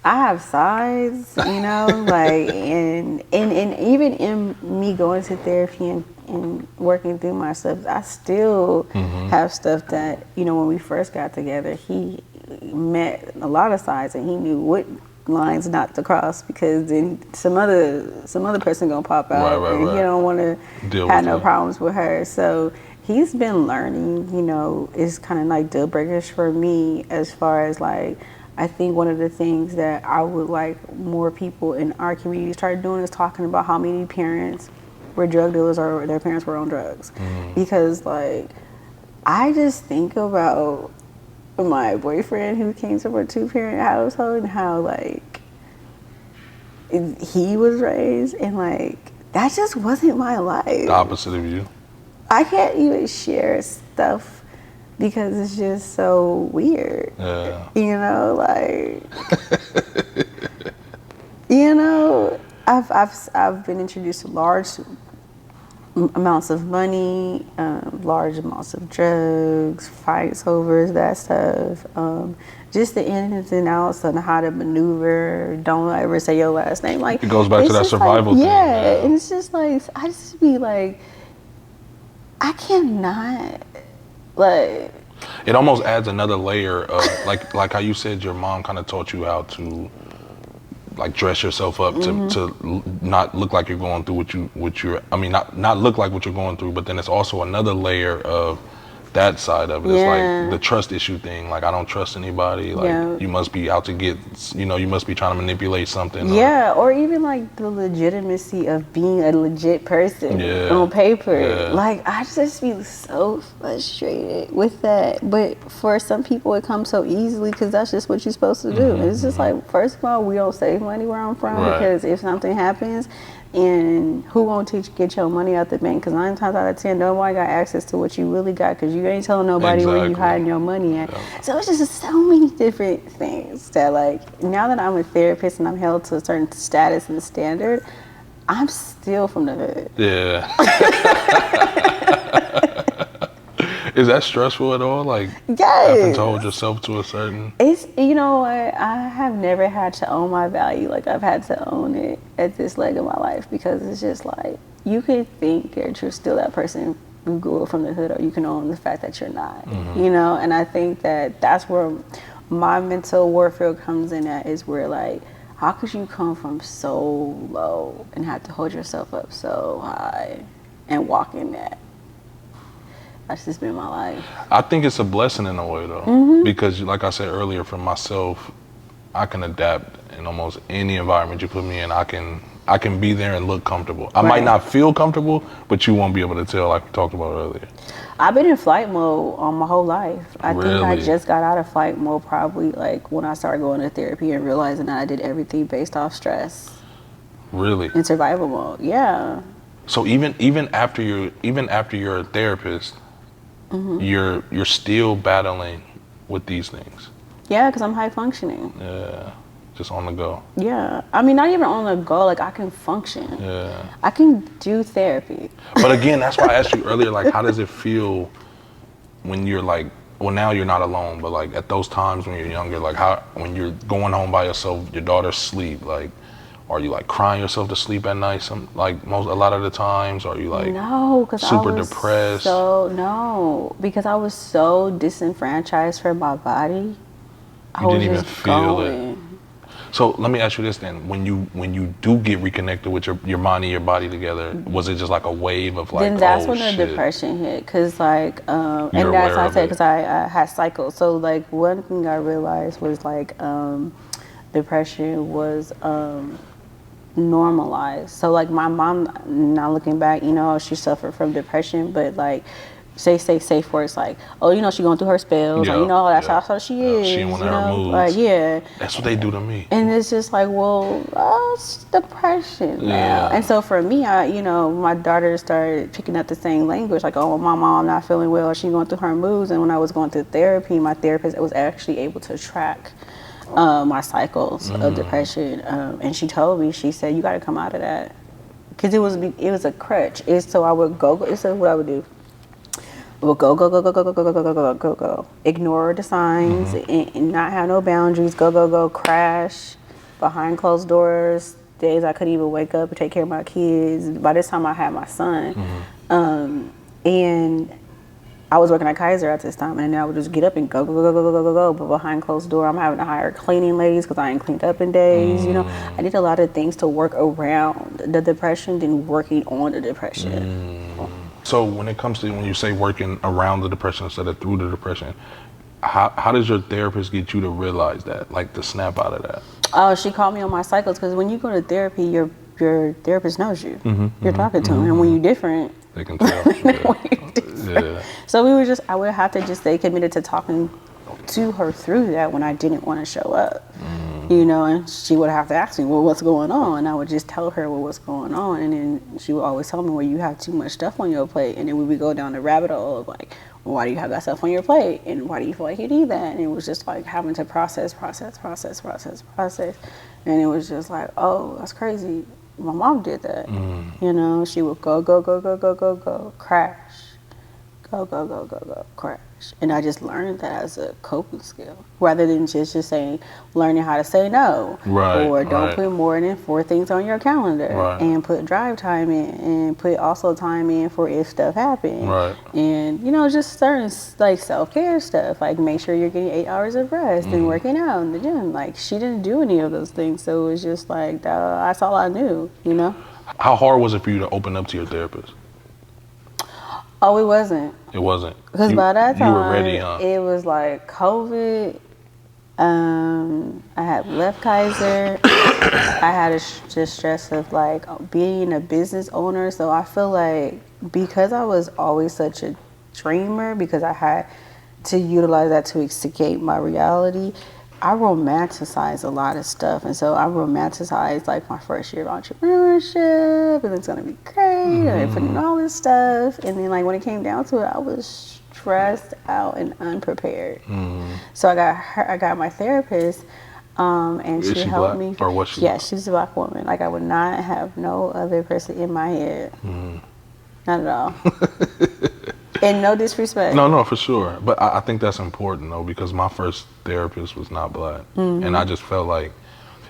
I have sides, you know, like, and even in me going to therapy and working through my stuff, I still have stuff that, you know, when we first got together, he met a lot of sides and he knew what lines not to cross, because then some other person gonna pop out and he don't want to have no problems with her. So he's been learning, you know, it's kind of like deal breakers for me, as far as like, I think one of the things that I would like more people in our community start doing is talking about how many parents were drug dealers or their parents were on drugs. Because like, I just think about my boyfriend who came from a 2-parent household and how like he was raised, and like that just wasn't my life. The opposite of you. I can't even share stuff because it's just so weird. Yeah. You know, like you know, I've been introduced to large amounts of money, large amounts of drugs, fights over that stuff, just the ins and outs on how to maneuver. Don't ever say your last name. Like, it goes back to that survival thing. Yeah, and it's just like, I just be like, I cannot, like. It almost adds another layer of like how you said your mom kind of taught you how to like dress yourself up to not look like you're going through not look like what you're going through, but then it's also another layer of that side of it. It's like the trust issue thing. Like, I don't trust anybody. Like, you must be out to get, you know, you must be trying to manipulate something. Or even like the legitimacy of being a legit person on paper. Like, I just be so frustrated with that. But for some people, it comes so easily because that's just what you're supposed to do. It's just like, first of all, we don't save money where I'm from because if something happens, and who won't get your money out the bank? Because 9 times out of 10, nobody got access to what you really got, because you ain't telling nobody where you hiding your money at. So it's just so many different things that, like, now that I'm a therapist and I'm held to a certain status and standard, I'm still from the hood. Is that stressful at all? Like, having to hold yourself to a certain... It's, you know what, I have never had to own my value like I've had to own it at this leg of my life, because it's just like, you can think that you're still that person who grew up from the hood, or you can own the fact that you're not, you know? And I think that that's where my mental warfare comes in at, is where like, how could you come from so low and have to hold yourself up so high and walk in that? That's just been my life. I think it's a blessing in a way, though, because like I said earlier, for myself, I can adapt in almost any environment you put me in. I can be there and look comfortable. I might not feel comfortable, but you won't be able to tell, like we talked about earlier. I've been in flight mode my whole life. I think I just got out of flight mode probably like when I started going to therapy and realizing that I did everything based off stress. Really? In survival mode, yeah. So even after you're a therapist, you're still battling with these things. Yeah, because I'm high functioning. Yeah, just on the go. Yeah, I mean, not even on the go. Like, I can function. Yeah, I can do therapy. But again, that's why I asked you earlier. Like, how does it feel when you're like, well, now you're not alone, but like at those times when you're younger, like when you're going home by yourself, your daughter's asleep, like, are you like crying yourself to sleep at night? A lot of the times, are you like super depressed? No, because I was so disenfranchised from my body. You didn't even feel it. So let me ask you this then: when you do get reconnected with your mind and your body together, was it just like a wave of like? Then that's when the depression hit, cause like, and that's what I said, cause I had cycles. So like one thing I realized was like, depression was normalized. So like my mom, now looking back, you know, she suffered from depression, but like, say for it's like, oh, you know, she going through her spells, like, you know, that's how she is. She in one of her moods. Like, that's what they do to me. And it's just like, well, it's depression now. And so for me, my daughter started picking up the same language, like, oh, my mom, I'm not feeling well, she's going through her moods. And when I was going through therapy, my therapist was actually able to track my cycles of depression. And she told me, she said, you got to come out of that. Because it was a crutch. So I would go. This is what I would do. I would go. Ignore the signs and not have no boundaries. Go. Crash behind closed doors. Days I couldn't even wake up and take care of my kids. By this time, I had my son. And I was working at Kaiser at this time, and then I would just get up and go. But behind closed door, I'm having to hire cleaning ladies because I ain't cleaned up in days. You know, I did a lot of things to work around the depression than working on the depression. So when it comes to, when you say working around the depression instead of through the depression, how does your therapist get you to realize that, like to snap out of that? Oh, she called me on my cycles, because when you go to therapy, your therapist knows you. You're talking to him, and when you're different, they can tell. So I would have to just stay committed to talking to her through that when I didn't want to show up. You know, and she would have to ask me, well, what's going on? And I would just tell her, well, what's going on? And then she would always tell me, well, you have too much stuff on your plate. And then we would go down the rabbit hole of like, well, why do you have that stuff on your plate? And why do you feel like you need that? And it was just like having to process. And it was just like, oh, that's crazy. My mom did that. You know, she would go, crash. Go, crash. And I just learned that as a coping skill, rather than just saying, learning how to say no. Or don't put more than 4 things on your calendar. And put drive time in, and put also time in for if stuff happens. And, you know, just certain like self-care stuff, like make sure you're getting 8 hours of rest and working out in the gym. Like, she didn't do any of those things, so it was just like, that's all I knew, you know? How hard was it for you to open up to your therapist? Oh, it wasn't. It wasn't. Because by that time, you were ready, huh? It was like COVID. I had left Kaiser. I had the stress of like being a business owner. So I feel like because I was always such a dreamer, because I had to utilize that to escape my reality, I romanticized a lot of stuff. And so I romanticized like my first year of entrepreneurship, and it's gonna be great, and I put in all this stuff. And then like when it came down to it, I was stressed out and unprepared. So I got my therapist, and she helped me. Or was she? Yeah, she's a Black woman. Like I would not have no other person in my head. Not at all. And no disrespect. No, for sure. But I think that's important, though, because my first therapist was not Black. And I just felt like,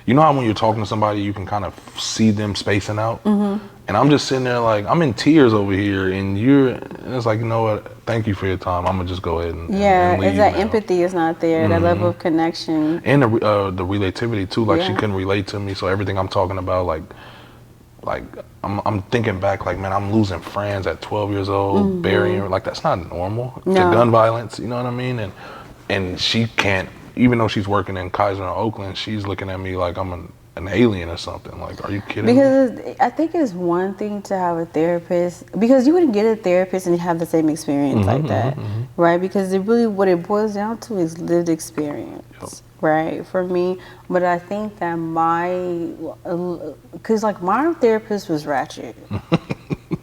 you know how when you're talking to somebody, you can kind of see them spacing out? And I'm just sitting there like, I'm in tears over here, and it's like, you know what, thank you for your time. I'm going to just go ahead and leave it's that empathy is not there, that level of connection. And the relativity, too. Like, she couldn't relate to me, so everything I'm talking about, like I'm thinking back, like, man, I'm losing friends at 12 years old, burying, like, that's not normal. No. To gun violence, you know what I mean? And she can't, even though she's working in Kaiser in Oakland, she's looking at me like I'm an alien or something. Like, are you kidding me? Because I think it's one thing to have a therapist, because you wouldn't get a therapist and have the same experience like that, right? Because what it boils down to is lived experience. Right, for me. But I think that because like my therapist was ratchet.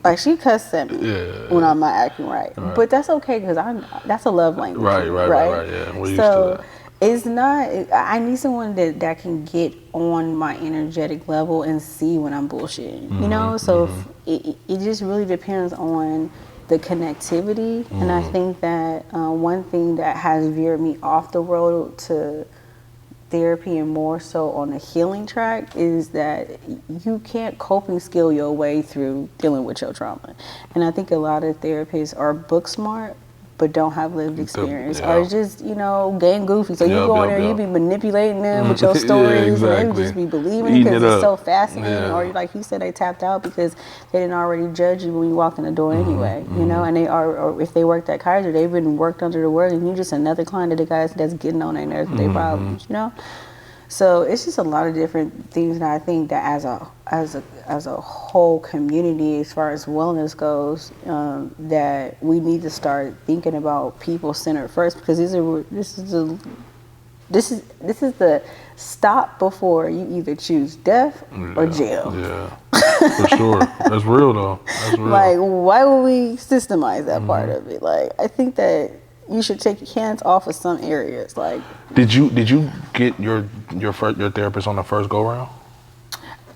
Like she cussed at me when I'm not acting right. But that's okay, because that's a love language. Right, yeah. We're used to that. It's not, I need someone that can get on my energetic level and see when I'm bullshitting, you know? So it just really depends on the connectivity. And I think that one thing that has veered me off the road to therapy and more so on the healing track is that you can't coping skill your way through dealing with your trauma. And I think a lot of therapists are book smart but don't have lived experience, or just, you know, getting goofy. So you go in there, you be manipulating them with your stories, and they would just be believing it because it's so fascinating. Or like you said, they tapped out because they didn't already judge you when you walked in the door anyway, you know. And or if they worked at Kaiser, they've been worked under the word, and you're just another client of the guys that's getting on their nerves with their problems, you know. So it's just a lot of different things that I think that as a whole community, as far as wellness goes, that we need to start thinking about people centered first, because this is the stop before you either choose death or jail. Yeah, for sure. That's real though. That's real. Like, why would we systemize that part of it? Like, I think that, you should take your hands off of some areas. Like, did you get your therapist on the first go round?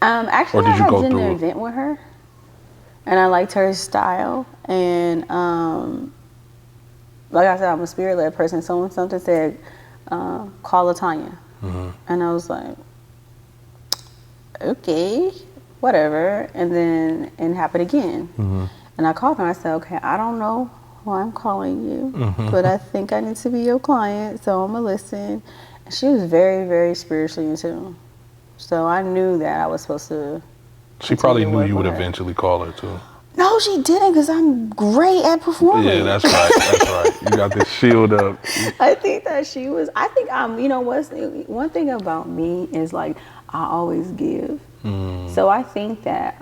Actually, Or did you I go did an through it? event with her, and I liked her style. And like I said, I'm a spirit-led person. Something said, call Latanya. And I was like, okay, whatever. And then it happened again. And I called her and I said, okay, I don't know why I'm calling you, but I think I need to be your client, so I'm going to listen. And she was very, very spiritually in tune. So I knew that I was supposed to. She probably knew work you would with her. eventually call her too. No, she didn't, because I'm great at performing. Yeah, that's right. That's right. You got this shield up. I think that she was. I think you know what's one thing about me is like I always give. So I think that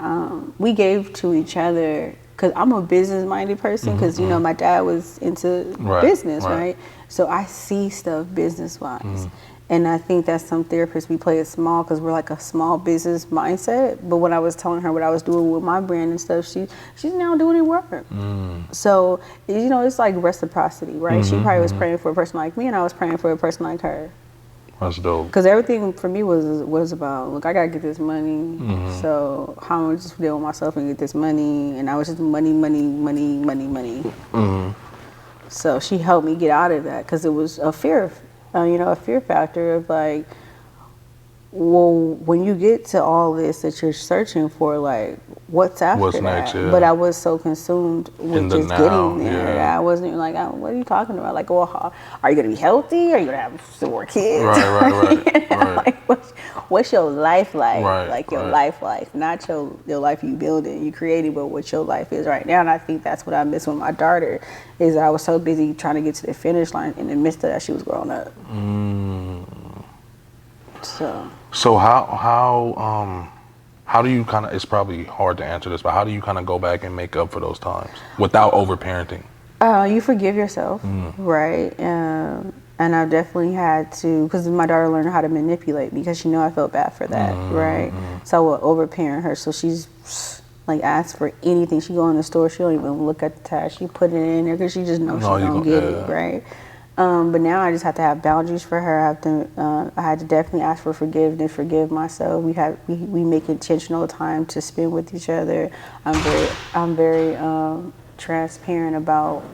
we gave to each other because I'm a business-minded person. Because you know my dad was into business, right? So I see stuff business-wise. And I think that some therapists, we play it small because we're like a small business mindset. But when I was telling her what I was doing with my brand and stuff, she's now doing it work. So, you know, it's like reciprocity, right? She probably was praying for a person like me, and I was praying for a person like her. That's dope. Because everything for me was about, look, I got to get this money. So how am I just deal with myself and get this money? And I was just money. So she helped me get out of that because it was a fear a fear factor of like, well, when you get to all this that you're searching for, like, what's after What's that? next, yeah. But I was so consumed with just getting there. Yeah. I wasn't even like, what are you talking about? Like, well, are you going to be healthy? Are you going to have some more kids? Right. Like, what's your life like? Like your life, not your life you building, you created, but what your life is right now. And I think that's what I miss with my daughter, is I was so busy trying to get to the finish line in the midst of that she was growing up. So how do you kind of, it's probably hard to answer this, but how do you kind of go back and make up for those times without overparenting? You forgive yourself, right? And I've definitely had to, because my daughter learned how to manipulate because she knew I felt bad for that, right? So I would overparent her. So she's like ask for anything. She go in the store, she don't even look at the tag. She put it in there because she just knows she don't get it, right? But now I just have to have boundaries for her. I had to definitely ask for forgiveness, forgive myself. We make intentional time to spend with each other. I'm very transparent about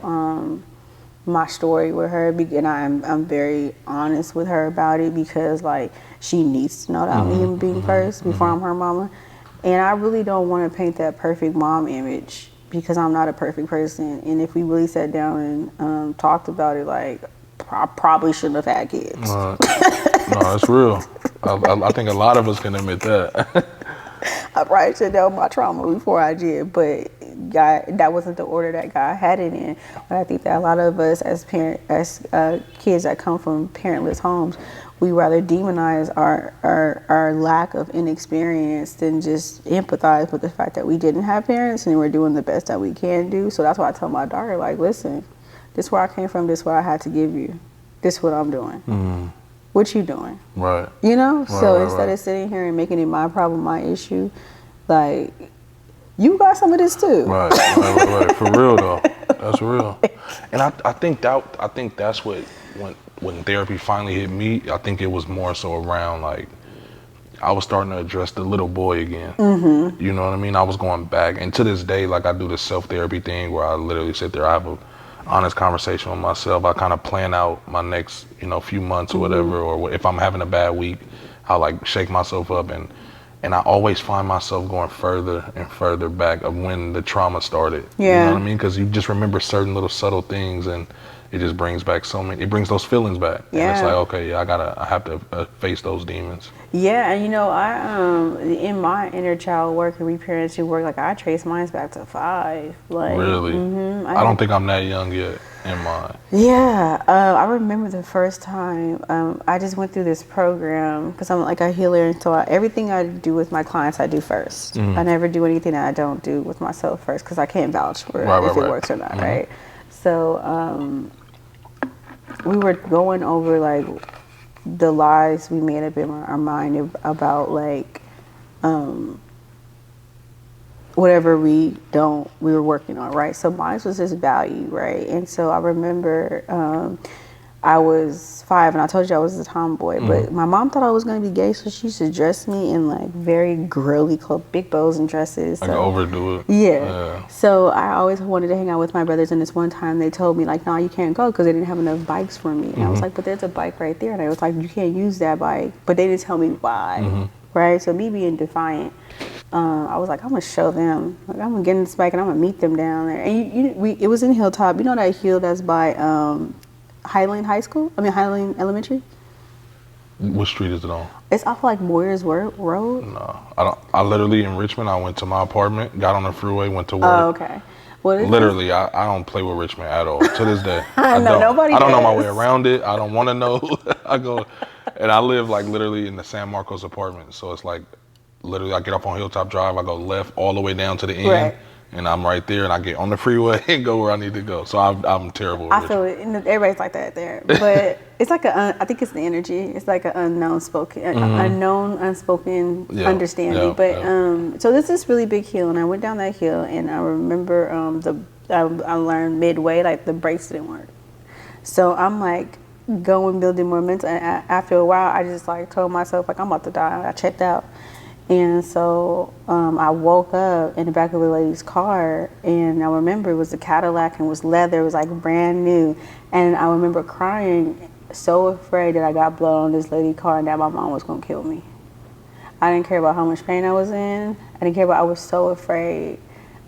my story with her, and I'm very honest with her about it because like she needs to know that I'm a human being first before I'm her mama. And I really don't want to paint that perfect mom image because I'm not a perfect person. And if we really sat down and talked about it, like, I probably shouldn't have had kids. No, that's real. I think a lot of us can admit that. I probably should have dealt with my trauma before I did, but God, that wasn't the order that God had it in. But I think that a lot of us as kids that come from parentless homes, we rather demonize our lack of inexperience than just empathize with the fact that we didn't have parents and we're doing the best that we can do. So that's why I tell my daughter, like, listen, this is where I came from, this is what I had to give you. This is what I'm doing. What you doing? Right. You know? So instead of sitting here and making it my problem, my issue, like, you got some of this too. Right. For real though. That's real. And I think that's what when therapy finally hit me, I think it was more so around like I was starting to address the little boy again. You know what I mean? I was going back, and to this day, like I do this self-therapy thing where I literally sit there, I have a honest conversation with myself. I kind of plan out my next, few months or whatever, or if I'm having a bad week, I'll like shake myself up, and I always find myself going further and further back of when the trauma started. Yeah. You know what I mean? Because you just remember certain little subtle things, and it just brings back it brings those feelings back. Yeah. And it's like, okay, I have to face those demons. Yeah, and I in my inner child work and reparenting work, like I trace mine back to 5. Like, really? I don't think I'm that young yet in mine. Yeah, I remember the first time I just went through this program because I'm like a healer, and so everything I do with my clients I do first. I never do anything that I don't do with myself first because I can't vouch for if it works or not, right? So we were going over like the lies we made up in our mind about like whatever we were working on, right? So mine was just value, right? And so I remember I was 5 and I told you I was a tomboy, but my mom thought I was going to be gay, so she used to dress me in like very girly clothes, big bows and dresses. Like so, overdo it. Yeah. So I always wanted to hang out with my brothers, and this one time they told me like, no, you can't go because they didn't have enough bikes for me. And I was like, but there's a bike right there. And I was like, you can't use that bike. But they didn't tell me why, right? So me being defiant, I was like, I'm gonna show them. Like, I'm gonna get in this bike and I'm gonna meet them down there. And it was in Hilltop. You know that hill that's by Highland Elementary? What street is it on? It's off like Moyers Road. No, I don't. I literally in Richmond. I went to my apartment, got on the freeway, went to work. Oh, okay. Well, literally, I don't play with Richmond at all to this day. I know, nobody I don't know my does. way around it. I don't want to know. I go, and I live like literally in the San Marcos apartment. So it's like literally, I get off on Hilltop Drive. I go left all the way down to the end. Right. And I'm right there, and I get on the freeway and go where I need to go. So I'm terrible. I feel it. And everybody's like that there, but it's like I think it's the energy. It's like an unknown unspoken understanding. So this is really big hill, and I went down that hill, and I remember I learned midway like the brakes didn't work. So I'm like building more momentum. And after a while, I just like told myself like I'm about to die. I checked out. And so I woke up in the back of a lady's car, and I remember it was a Cadillac and it was leather. It was like brand new. And I remember crying, so afraid that I got blood on this lady's car and that my mom was going to kill me. I didn't care about how much pain I was in. I was so afraid.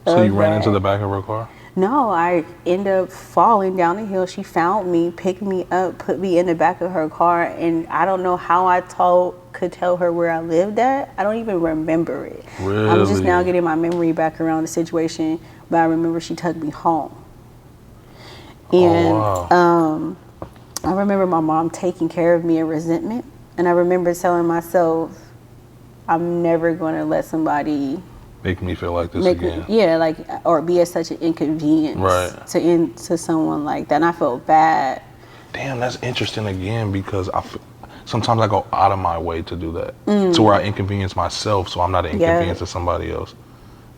So you ran into the back of her car? No, I ended up falling down the hill. She found me, picked me up, put me in the back of her car, and I don't know how I could tell her where I lived at. I don't even remember it. Really? I'm just now getting my memory back around the situation, but I remember she took me home. And I remember my mom taking care of me in resentment, and I remember telling myself, I'm never going to let somebody make me feel like this again. Or be at such an inconvenience to someone like that. And I felt bad. Damn, that's interesting again, because sometimes I go out of my way to do that, to where I inconvenience myself, so I'm not an inconvenience to somebody else.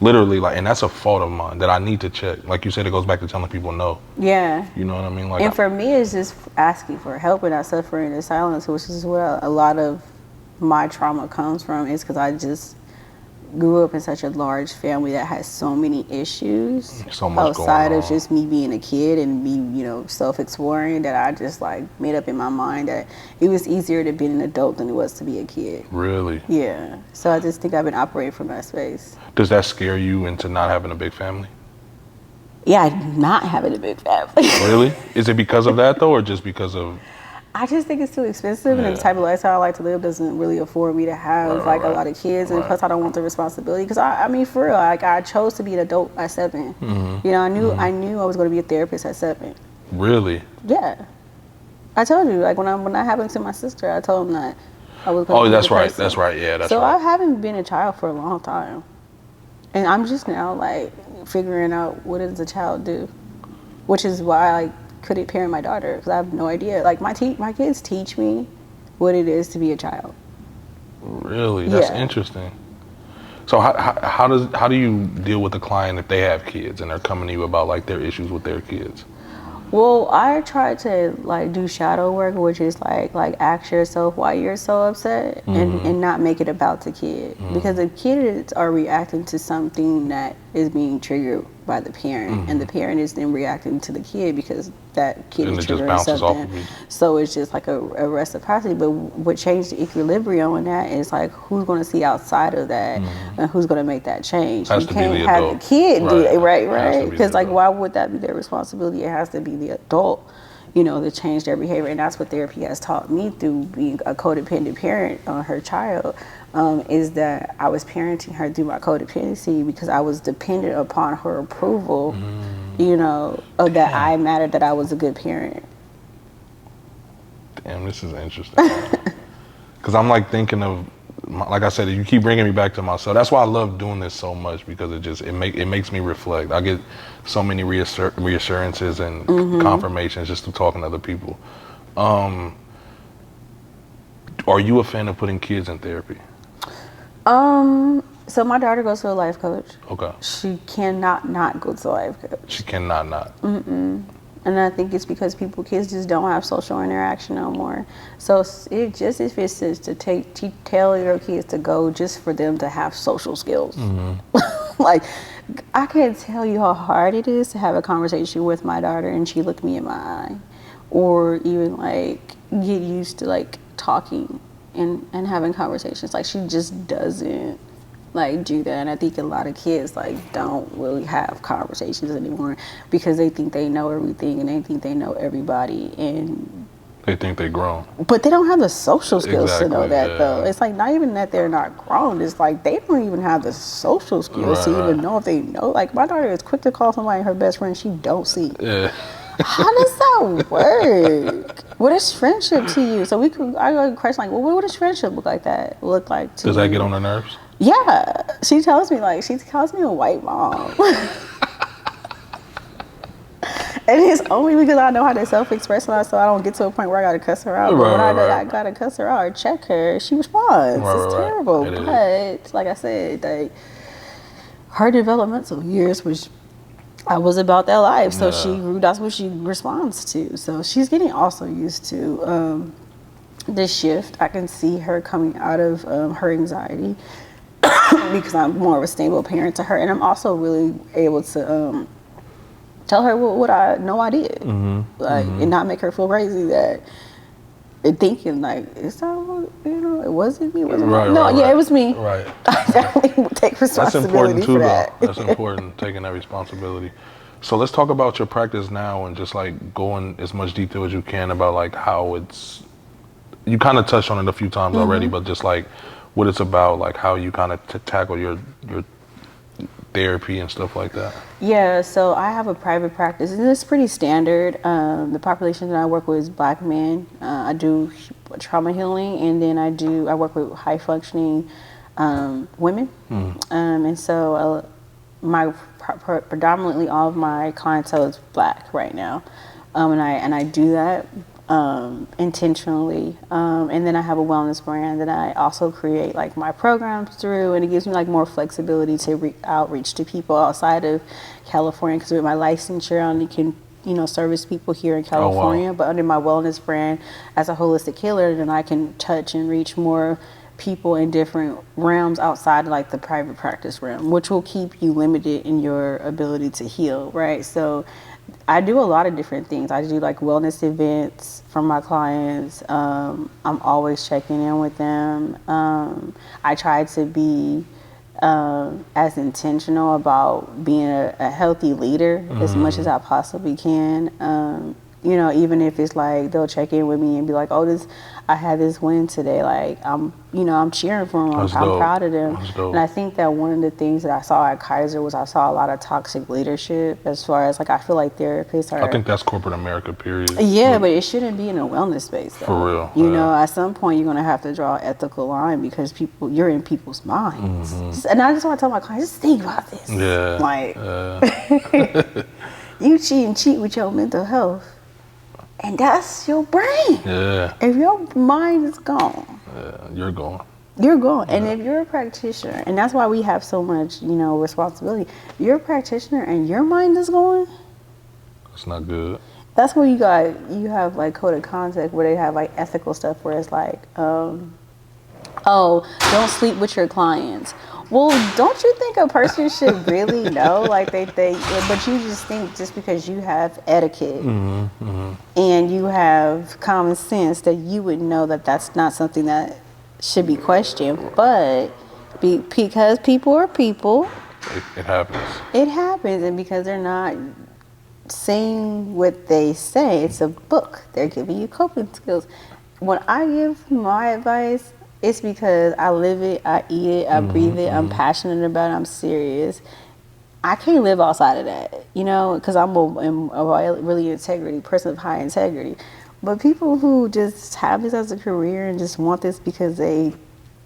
Literally, like, and that's a fault of mine that I need to check. Like you said, it goes back to telling people no. Yeah. You know what I mean? Like, and for me, it's just asking for help and not suffering in silence, which is where a lot of my trauma comes from, is because I just grew up in such a large family that has so many issues so much outside going of on. just me being a kid and me, self-exploring, that I just like made up in my mind that it was easier to be an adult than it was to be a kid. Really? Yeah. So I just think I've been operating from that space. Does that scare you into not having a big family? Yeah, not having a big family. Really? Is it because of that though, or just because of? I just think it's too expensive, and the type of lifestyle I like to live doesn't really afford me to have a lot of kids, and plus I don't want the responsibility. Because I mean, for real, like I chose to be an adult at 7. You know, I knew I was going to be a therapist at 7. Really? Yeah, I told you, like when that happened to my sister, I told him that I was. Gonna Oh, be that's the right. person. That's right. Yeah, that's so right. I haven't been a child for a long time, and I'm just now like figuring out what does a child do, which is why I couldn't parent my daughter, because I have no idea. Like my kids teach me what it is to be a child. Really? That's interesting. So how do you deal with the client if they have kids and they're coming to you about like their issues with their kids? Well, I try to like do shadow work, which is like ask yourself why you're so upset and not make it about the kid, because the kids are reacting to something that is being triggered by the parent, and the parent is then reacting to the kid because that kid is triggering something. So it's just like a reciprocity. But what changed the equilibrium in that is like who's going to see outside of that and who's going to make that change. You can't have the kid do it, right? Because like why would that be their responsibility? It has to be the adult, to change their behavior. And that's what therapy has taught me through being a codependent parent on her child. Is that I was parenting her through my codependency because I was dependent upon her approval, of that I mattered, that I was a good parent. Damn, this is interesting. Because I'm like thinking of, like I said, you keep bringing me back to myself. That's why I love doing this so much, because it makes me reflect. I get so many reassurances and confirmations just through talking to other people. Are you a fan of putting kids in therapy? So my daughter goes to a life coach. Okay. She cannot not go to a life coach. She cannot not. And I think it's because kids just don't have social interaction no more. So if it's just to tell your kids to go just for them to have social skills. Like, I can't tell you how hard it is to have a conversation with my daughter and she look me in my eye, or even like get used to like talking and having conversations. Like, she just doesn't like do that. And I think a lot of kids like don't really have conversations anymore because they think they know everything and they think they know everybody, and they think they grown, but they don't have the social skills to know that. Yeah. Though it's like not even that they're not grown, it's like they don't even have the social skills to even know if they know. Like, my daughter is quick to call somebody her best friend she don't see. How does that work? What is friendship to you? So I go to question like, well, what does friendship look like to Does that get on her nerves? Yeah, she calls me a white mom. And it's only because I know how to self-express myself, so I don't get to a point where I gotta cuss her out. But when I gotta cuss her out or check her, she responds. It's terrible. But like I said, like, her developmental years was about that life, so that's what she responds to. So she's getting also used to this shift. I can see her coming out of her anxiety because I'm more of a stable parent to her, and I'm also really able to tell her what I know I did, and not make her feel crazy that thinking like it's not, it wasn't me. It was me. Right. I definitely take responsibility for that. That's important, taking that responsibility. So let's talk about your practice now and just like go in as much detail as you can about like how you kind of touched on it a few times already, but just like what it's about, like how you kind of tackle your therapy and stuff like that. Yeah, so I have a private practice, and it's pretty standard. The population that I work with is Black men. I do trauma healing, and then I work with high functioning women, and so predominantly all of my clientele is Black right now, and I do that intentionally, and then I have a wellness brand that I also create like my programs through, and it gives me like more flexibility to outreach to people outside of California, because with my licensure I only can service people here in California. But under my wellness brand as a holistic healer, then I can touch and reach more people in different realms outside of like the private practice realm, which will keep you limited in your ability to heal, right? So I do a lot of different things. I do like wellness events for my clients. I'm always checking in with them. I try to be as intentional about being a healthy leader as much as I possibly can. Even if it's like they'll check in with me and be like, "Oh, I had this win today." Like I'm cheering for them. I'm proud of them. And I think that one of the things that I saw at Kaiser was I saw a lot of toxic leadership. As far as like, I feel like therapists are. I think that's corporate America, period. Yeah, but it shouldn't be in a wellness space, though. For real. You know, at some point you're gonna have to draw an ethical line, because you're in people's minds. And I just want to tell my clients, just think about this. Yeah. Like, you cheat with your mental health. And that's your brain. Yeah. If your mind is gone, you're gone. You're gone. And if you're a practitioner, and that's why we have so much, responsibility. If you're a practitioner and your mind is gone, that's not good. That's where you have like code of conduct, where they have like ethical stuff where it's like, don't sleep with your clients. Well, don't you think a person should really know? Like but you just think just because you have etiquette and you have common sense that you would know that that's not something that should be questioned. But because people are people, it happens. It happens, and because they're not saying what they say, it's a book. They're giving you coping skills. When I give my advice, it's because I live it, I eat it, I breathe it, I'm passionate about it, I'm serious. I can't live outside of that, because I'm a really integrity person of high integrity. But people who just have this as a career and just want this because they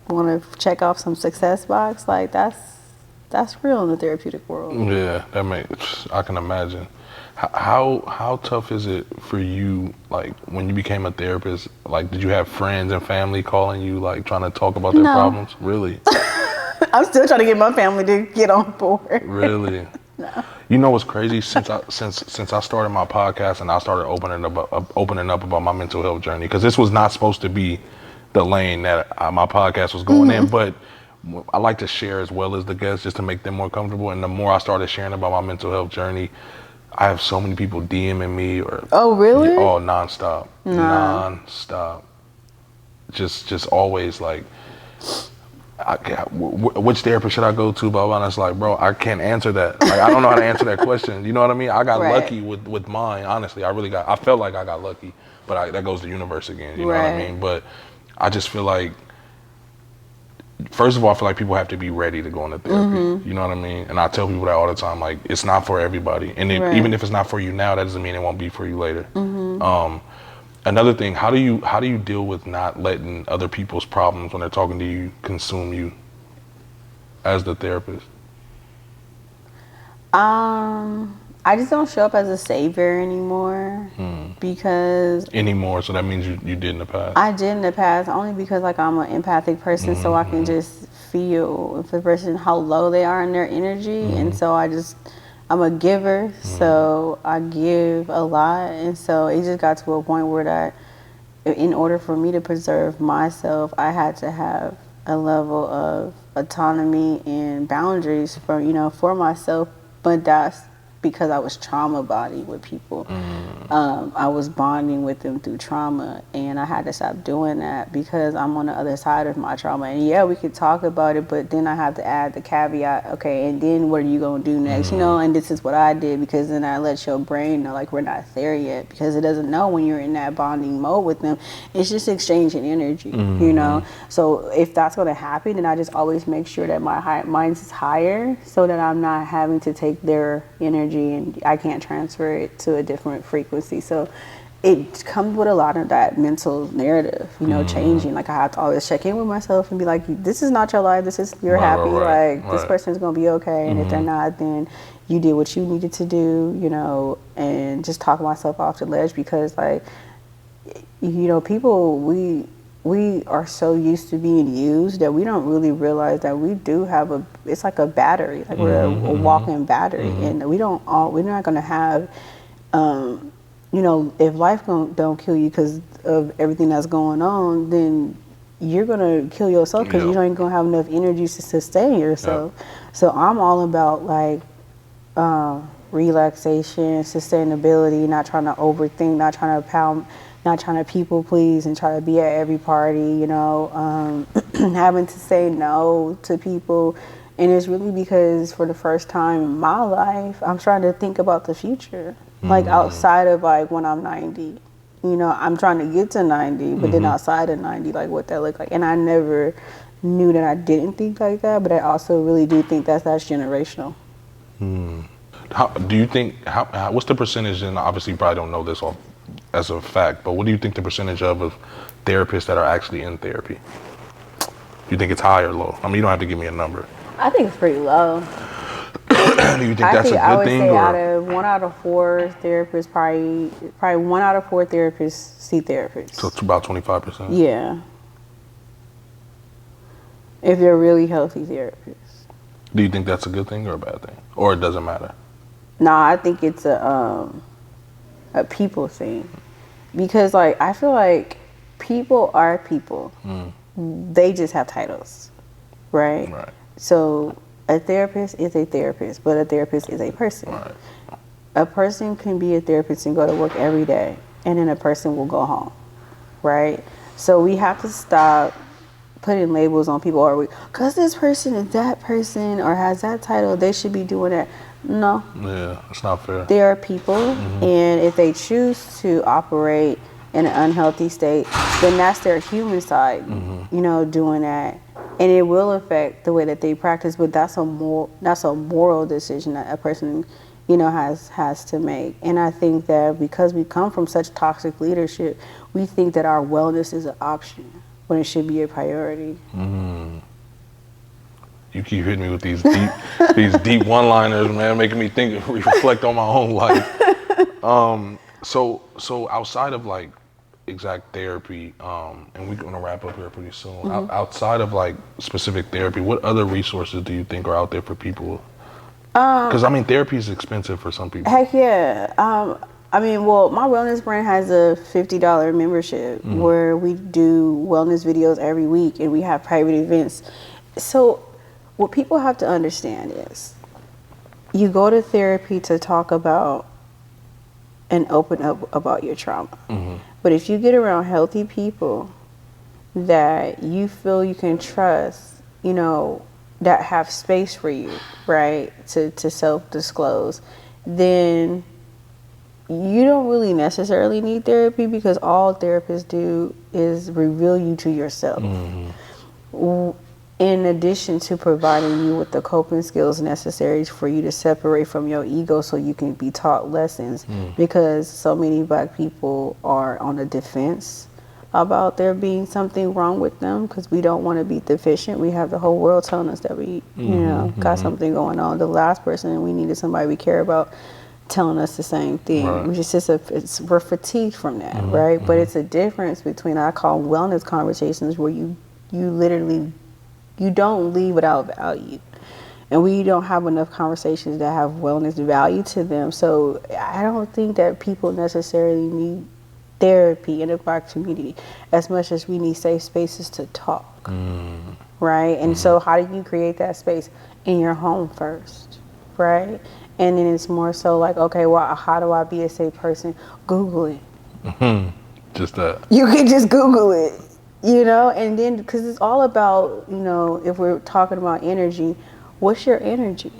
want to check off some success box, like that's real in the therapeutic world. Yeah, I can imagine. How tough is it for you, like, when you became a therapist? Like, did you have friends and family calling you, like, trying to talk about their problems? Really? I'm still trying to get my family to get on board. Really? No. You know what's crazy? Since I started my podcast and I started opening up about my mental health journey, because this was not supposed to be the lane that my podcast was going in, but I like to share as well as the guests just to make them more comfortable. And the more I started sharing about my mental health journey, I have so many people DMing me or Oh, really? Oh, nonstop, No. nonstop. Just always like, which therapist should I go to? Blah, blah. And it's like, bro, I can't answer that. Like, I don't know how to answer that question. You know what I mean? I got Right. lucky with mine. Honestly, I felt like I got lucky, but that goes to the universe again. You know what I Right. mean? But I just feel like, first of all, I feel like people have to be ready to go into therapy. You know what I mean? And I tell people that all the time. Like, it's not for everybody. And Right. even if it's not for you now, that doesn't mean it won't be for you later. Another thing, how do you deal with not letting other people's problems when they're talking to you consume you as the therapist? I just don't show up as a savior anymore because Anymore, so that means you did in the past. I did in the past only because like I'm an empathic person, so I can just feel if the person how low they are in their energy, and so I'm a giver, so I give a lot, and so it just got to a point where that in order for me to preserve myself, I had to have a level of autonomy and boundaries for myself, but that's because I was trauma bonding with people. I was bonding with them through trauma, and I had to stop doing that because I'm on the other side of my trauma. And yeah, we could talk about it, but then I have to add the caveat, okay, and then what are you gonna do next? And this is what I did, because then I let your brain know like we're not there yet, because it doesn't know when you're in that bonding mode with them. It's just exchanging energy, So if that's gonna happen, then I just always make sure that my mind is higher, so that I'm not having to take their energy and I can't transfer it to a different frequency. So it comes with a lot of that mental narrative, changing. Like I have to always check in with myself and be like, this is not your life, this is you're happy, this person's gonna be okay, and if they're not, then you did what you needed to do, and just talk myself off the ledge, because like, people, we are so used to being used that we don't really realize that we do have it's like a battery, like we're a walking battery, and we're not gonna have, if life don't kill you because of everything that's going on, then you're gonna kill yourself because you ain't gonna have enough energy to sustain yourself. So I'm all about like relaxation, sustainability, not trying to overthink, not trying to people please and try to be at every party, having to say no to people. And it's really because for the first time in my life, I'm trying to think about the future, like outside of like when I'm 90. I'm trying to get to 90, but then outside of 90, like what that look like. And I never knew that I didn't think like that, but I also really do think that's generational. How do you think, what's the percentage, and obviously you probably don't know this all as a fact, but what do you think the percentage of therapists that are actually in therapy? Do you think it's high or low? I mean, you don't have to give me a number. I think it's pretty low. Do you think that's a good I would thing? say Or? one out of four therapists, probably 1 out of 4 therapists see therapists. So it's about 25%? Yeah. If they're really healthy therapists. Do you think that's a good thing or a bad thing? Or it doesn't matter? No, I think it's a people thing. Because like I feel like people are people. They just have titles. Right? Right. So a therapist is a therapist, but a therapist is a person. Right. A person can be a therapist and go to work every day, and then a person will go home, right? So we have to stop putting labels on people, or because this person is that person or has that title, they should be doing that. No. Yeah, it's not fair. They are people, and if they choose to operate in an unhealthy state, then that's their human side, doing that. And it will affect the way that they practice, but that's a moral decision that a person, has to make. And I think that because we come from such toxic leadership, we think that our wellness is an option when it should be a priority. You keep hitting me with these deep one-liners, man, making me reflect on my own life. So outside of like exact therapy, and we're gonna wrap up here pretty soon. Outside of like specific therapy, what other resources do you think are out there for people? Because I mean, therapy is expensive for some people. Heck yeah. I mean, well, my wellness brand has a $50 membership where we do wellness videos every week and we have private events. So what people have to understand is you go to therapy to talk about and open up about your trauma. But if you get around healthy people that you feel you can trust, you know, that have space for you, right, to self-disclose, then you don't really necessarily need therapy, because all therapists do is reveal you to yourself. In addition to providing you with the coping skills necessary for you to separate from your ego so you can be taught lessons, because so many Black people are on the defense about there being something wrong with them, because we don't want to be deficient. We have the whole world telling us that we, you know, got something going on. The last person we needed, somebody we care about, telling us the same thing. Right. Which is just we're fatigued from that, right? But it's a difference between, I call wellness conversations, where you literally, you don't leave without value. And we don't have enough conversations that have wellness value to them. So I don't think that people necessarily need therapy in the Black community as much as we need safe spaces to talk, right? And so how do you create that space? In your home first, right? And then it's more so like, okay, well, how do I be a safe person? Google it. Just that. You can just Google it, you know? And then, because it's all about, you know, if we're talking about energy, what's your energy?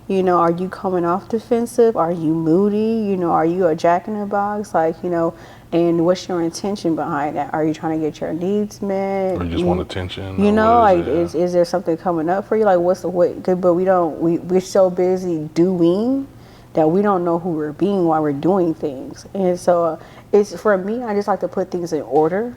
You know, are you coming off defensive? Are you moody? You know, are you a jack in the box? Like, you know, and what's your intention behind that? Are you trying to get your needs met? Or you just want attention? You know, like, is there something coming up for you? Like, what's the way? But we're so busy doing that we don't know who we're being while we're doing things. And so it's, for me, I just like to put things in order,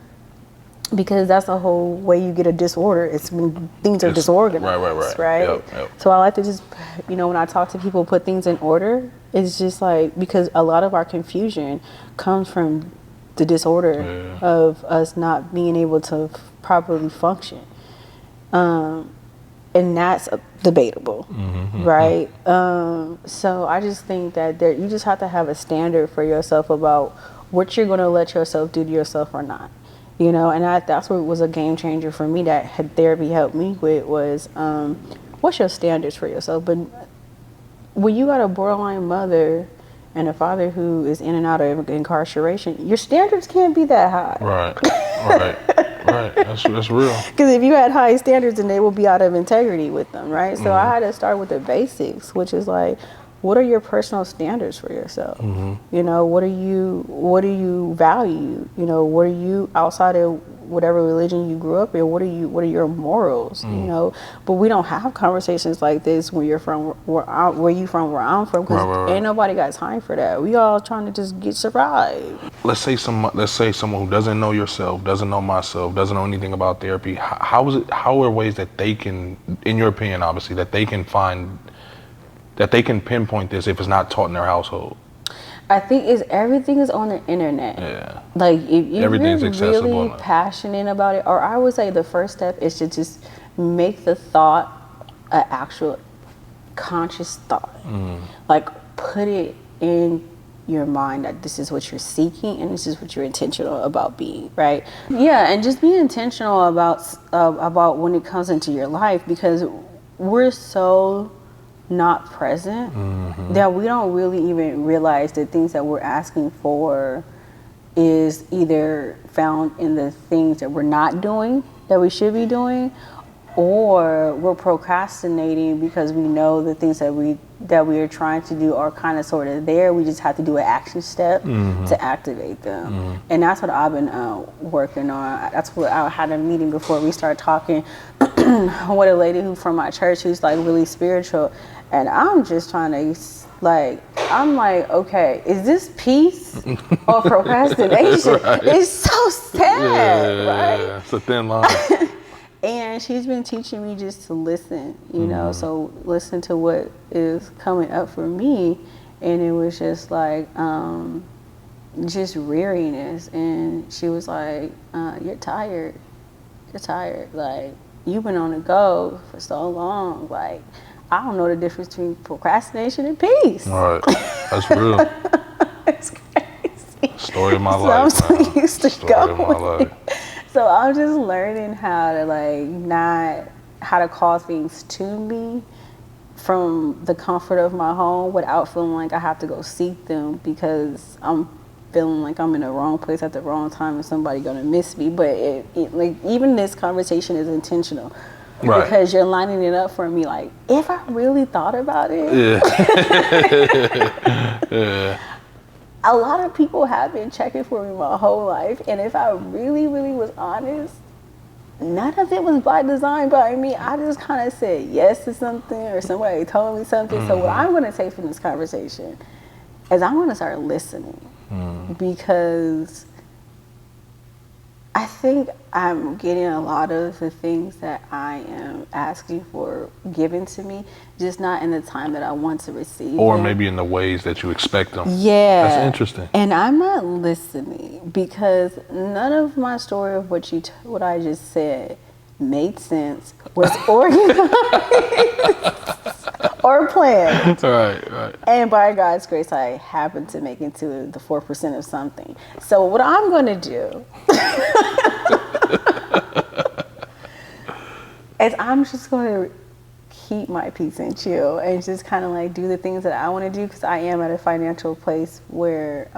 because that's the whole way you get a disorder. It's when things are disorganized, right? Yep. So I like to just, you know, when I talk to people, put things in order. It's just like, because a lot of our confusion comes from the disorder of us not being able to properly function. And that's debatable, right? So I just think that you just have to have a standard for yourself about what you're going to let yourself do to yourself or not. You know, and that's what was a game changer for me, that therapy helped me with, was what's your standards for yourself? But when you got a borderline mother and a father who is in and out of incarceration, your standards can't be that high. Right. That's real. Because if you had high standards, then they will be out of integrity with them, right? So I had to start with the basics, which is like, what are your personal standards for yourself? You know, what do you value? You know, what are you, outside of whatever religion you grew up in, what are your morals? You know, but we don't have conversations like this when you're from where I'm from, because ain't nobody got time for that. We all trying to just survive. Let's say someone who doesn't know yourself, doesn't know myself, doesn't know anything about therapy. How are ways that they can, in your opinion, obviously, that they can pinpoint this if it's not taught in their household? I think everything is on the internet. Yeah. Like, if you're really now. passionate about it, or I would say the first step is to just make the thought an actual conscious thought. Like, put it in your mind that this is what you're seeking and this is what you're intentional about being, right? Yeah, and just be intentional about when it comes into your life, because we're so not present that we don't really even realize the things that we're asking for is either found in the things that we're not doing that we should be doing, or we're procrastinating because we know the things that we are trying to do are kind of sort of there. We just have to do an action step to activate them. And that's what I've been working on. That's what I had a meeting before we started talking with a lady from my church who's like really spiritual, and I'm just trying to I'm like, okay, is this peace or procrastination? It's so sad, right? It's a thin line. And she's been teaching me just to listen, you know, so listen to what is coming up for me. And it was just like, just weariness, and she was like, "You're tired. You're tired. Like you've been on the go for so long. Like I don't know the difference between procrastination and peace." All right, that's real. It's crazy. Story of my So life. I'm so used to Story of my going. life. So I'm just learning how to how to call things to me from the comfort of my home without feeling like I have to go seek them because I'm feeling like I'm in the wrong place at the wrong time and somebody gonna miss me. But like even this conversation is intentional. Right. Because you're lining it up for me like, if I really thought about it. Yeah. Yeah. A lot of people have been checking for me my whole life, and if I really, really was honest, none of it was by design by me. I just kind of said yes to something, or somebody told me something. Mm-hmm. So what I'm going to take from this conversation is I'm going to start listening, because I think I'm getting a lot of the things that I am asking for given to me, just not in the time that I want to receive or them. Maybe in the ways that you expect them. Yeah. That's interesting. And I'm not listening because none of my story of what I just said made sense, was organized or planned. Right. And by God's grace, I happened to make it to the 4% of something. So what I'm going to do is I'm just going to keep my peace and chill and just kind of like do the things that I want to do, because I am at a financial place where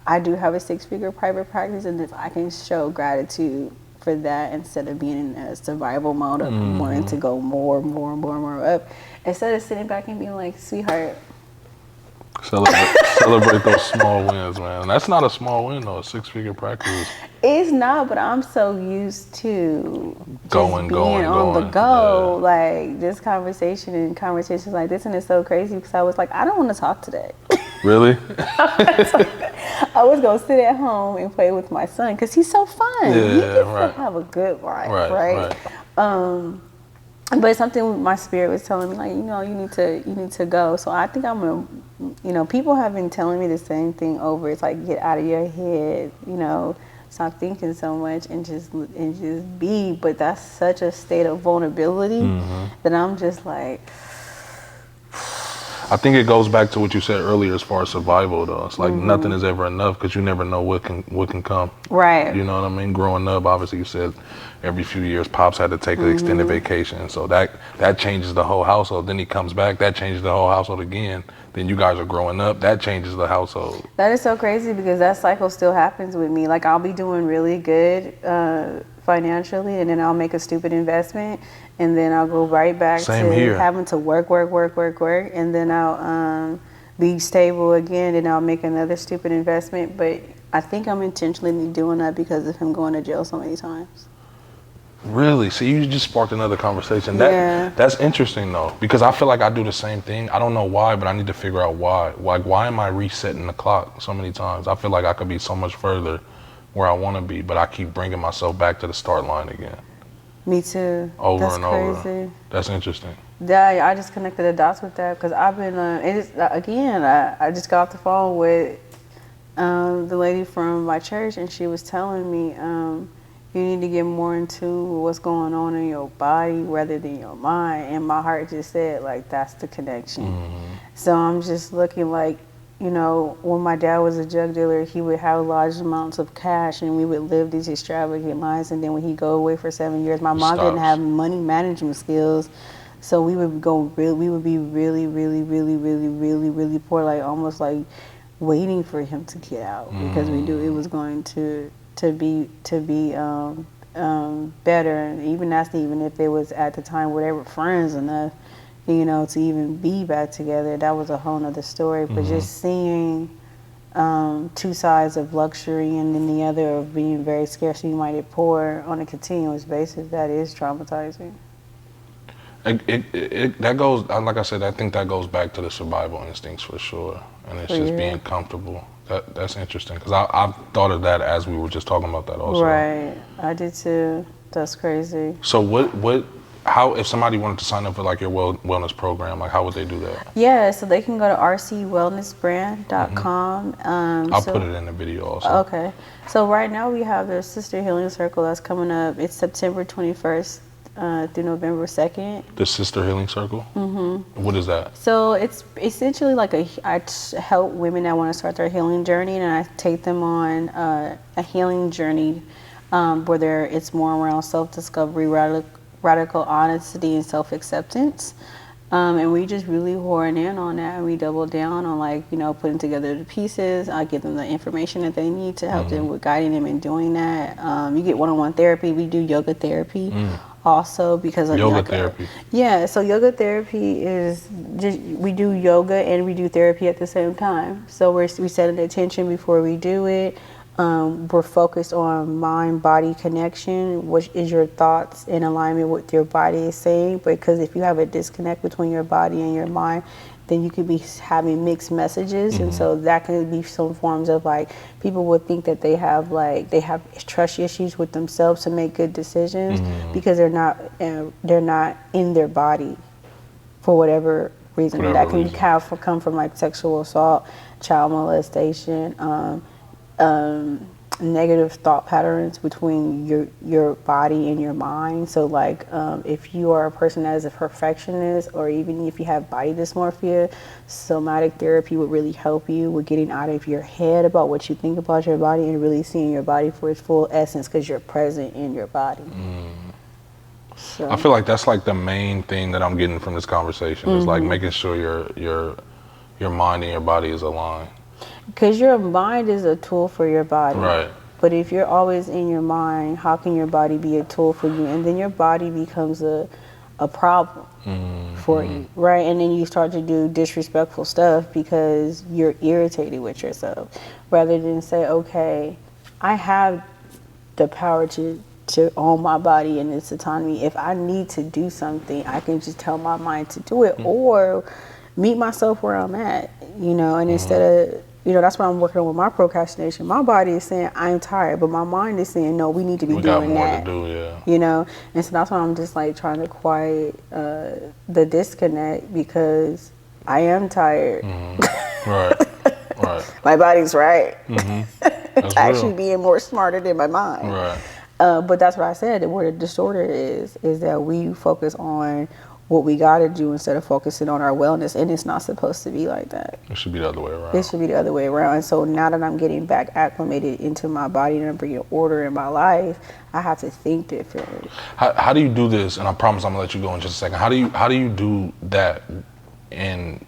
I do have a 6-figure private practice, and if I can show gratitude for that instead of being in a survival mode of wanting to go more up, instead of sitting back and being like, sweetheart, Celebrate those small wins, man. And that's not a small win, though. A 6-figure practice. It's not, but I'm so used to going on the go. Yeah. Like this conversation and conversations like this, and it's so crazy because I was like, I don't want to talk today. Really? I was gonna sit at home and play with my son because he's so fun. Yeah, he gets right. to have a good life, right? But something my spirit was telling me, like, you need to go. So I think I'm gonna, people have been telling me the same thing over. It's like, get out of your head, stop thinking so much and just be. But that's such a state of vulnerability that I'm just like. I think it goes back to what you said earlier as far as survival, though. It's like nothing is ever enough because you never know what can come. Right. You know what I mean? Growing up, obviously, you said every few years, Pops had to take an extended vacation. So that changes the whole household. Then he comes back, that changes the whole household again. Then you guys are growing up, that changes the household. That is so crazy because that cycle still happens with me. Like, I'll be doing really good financially, and then I'll make a stupid investment, and then I'll go right back having to work, and then I'll be stable again, and I'll make another stupid investment. But I think I'm intentionally doing that because of him going to jail so many times. Really? See, you just sparked another conversation. That's interesting, though, because I feel like I do the same thing. I don't know why, but I need to figure out why. Like, why am I resetting the clock so many times? I feel like I could be so much further where I want to be, but I keep bringing myself back to the start line again. Me too. That's crazy. Over. That's interesting. Yeah, I just connected the dots with that because I've been, I just got off the phone with the lady from my church, and she was telling me, you need to get more into what's going on in your body rather than your mind. And my heart just said, like, that's the connection. So I'm just looking like, when my dad was a drug dealer, he would have large amounts of cash and we would live these extravagant lives. And then when he'd go away for 7 years, my mom didn't have money management skills. So we would be really, really, really, really, really, really poor, like almost like waiting for him to get out because we knew it was going to be better. And even if it was at the time where they were friends enough, to even be back together, that was a whole nother story. But just seeing two sides of luxury and then the other of being very scarcely minded poor on a continuous basis, that is traumatizing. That goes, like I said, I think that goes back to the survival instincts for sure. And it's just being comfortable. That's interesting because I've thought of that as we were just talking about that also. Right, I did too. That's crazy. So how, if somebody wanted to sign up for like your wellness program, like how would they do that? Yeah, so they can go to rcwellnessbrand.com. I'll put it in the video also. Okay. So right now we have the Sister Healing Circle that's coming up. It's September 21st through November 2nd. The Sister Healing Circle? Mm-hmm. What is that? So it's essentially like I help women that want to start their healing journey, and I take them on a healing journey where it's more around self-discovery, radical honesty, and self-acceptance. And we just really horn in on that, and we double down on, like, you know, putting together the pieces. I give them the information that they need to help them with guiding them in doing that. You get one-on-one therapy. We do yoga therapy also because of yoga therapy. Yeah, so yoga therapy is just, we do yoga and we do therapy at the same time. So we set an intention before we do it. We're focused on mind-body connection, which is your thoughts in alignment with your body is saying. Because if you have a disconnect between your body and your mind, then you could be having mixed messages. And so that can be some forms of, like, people would think that they have trust issues with themselves to make good decisions because they're not in their body for whatever reason. That can come from, like, sexual assault, child molestation, negative thought patterns between your body and your mind. So, like, if you are a person that is a perfectionist, or even if you have body dysmorphia, somatic therapy would really help you with getting out of your head about what you think about your body and really seeing your body for its full essence, because you're present in your body. So I feel like that's like the main thing that I'm getting from this conversation is like making sure your mind and your body is aligned. Because your mind is a tool for your body. Right. But if you're always in your mind, how can your body be a tool for you? And then your body becomes a problem for you, right? And then you start to do disrespectful stuff because you're irritated with yourself. Rather than say, okay, I have the power to own my body and its autonomy. If I need to do something, I can just tell my mind to do it or meet myself where I'm at, you know, and instead of, you know, that's what I'm working on with my procrastination. My body is saying I'm tired, but my mind is saying, no, we need to be doing that. To do, yeah. You know, and so that's why I'm just, like, trying to quiet the disconnect, because I am tired. Right. My body's right. It's actually being more smarter than my mind. Right. But that's what I said. Where the disorder is that we focus on what we got to do instead of focusing on our wellness, and it's not supposed to be like that. It should be the other way around. It should be the other way around. And so now that I'm getting back acclimated into my body and I'm bringing order in my life, I have to think differently. How do you do this? And I promise I'm gonna let you go in just a second. How do you do that in,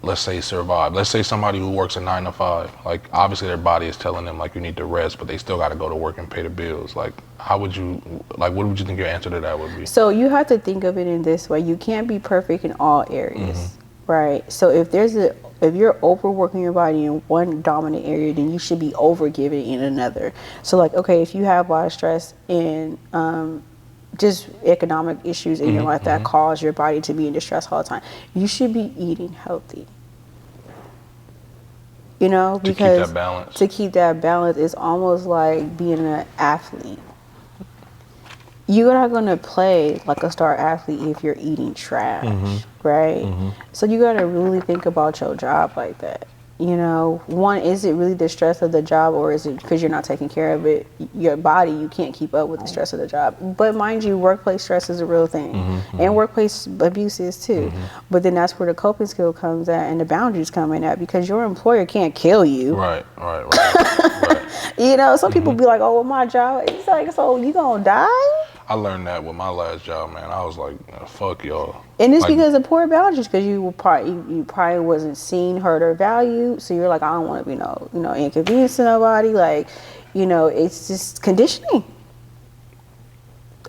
let's say, survive? Let's say somebody who works a 9 to 5, like, obviously their body is telling them, like, you need to rest, but they still got to go to work and pay the bills. Like, how would you, like, what would you think your answer to that would be? So you have to think of it in this way. You can't be perfect in all areas, right? So if you're overworking your body in one dominant area, then you should be overgiving in another. So, like, okay, if you have a lot of stress and just economic issues in your life that cause your body to be in distress all the time, you should be eating healthy. You know, because to keep that balance is almost like being an athlete. You're not going to play like a star athlete if you're eating trash, right? So you got to really think about your job like that. You know, one, is it really the stress of the job, or is it because you're not taking care of it? Your body, you can't keep up with the stress of the job. But mind you, workplace stress is a real thing, and workplace abuse is too. But then that's where the coping skill comes at, and the boundaries come in at, because your employer can't kill you. Right. You know, some people be like, "Oh, well, my job." It's like, so you gonna die? I learned that with my last job, man. I was like, fuck y'all. And it's like, because of poor boundaries, because you probably wasn't seen, heard, or valued. So you're like, I don't want to be inconvenience to nobody. Like, you know, it's just conditioning.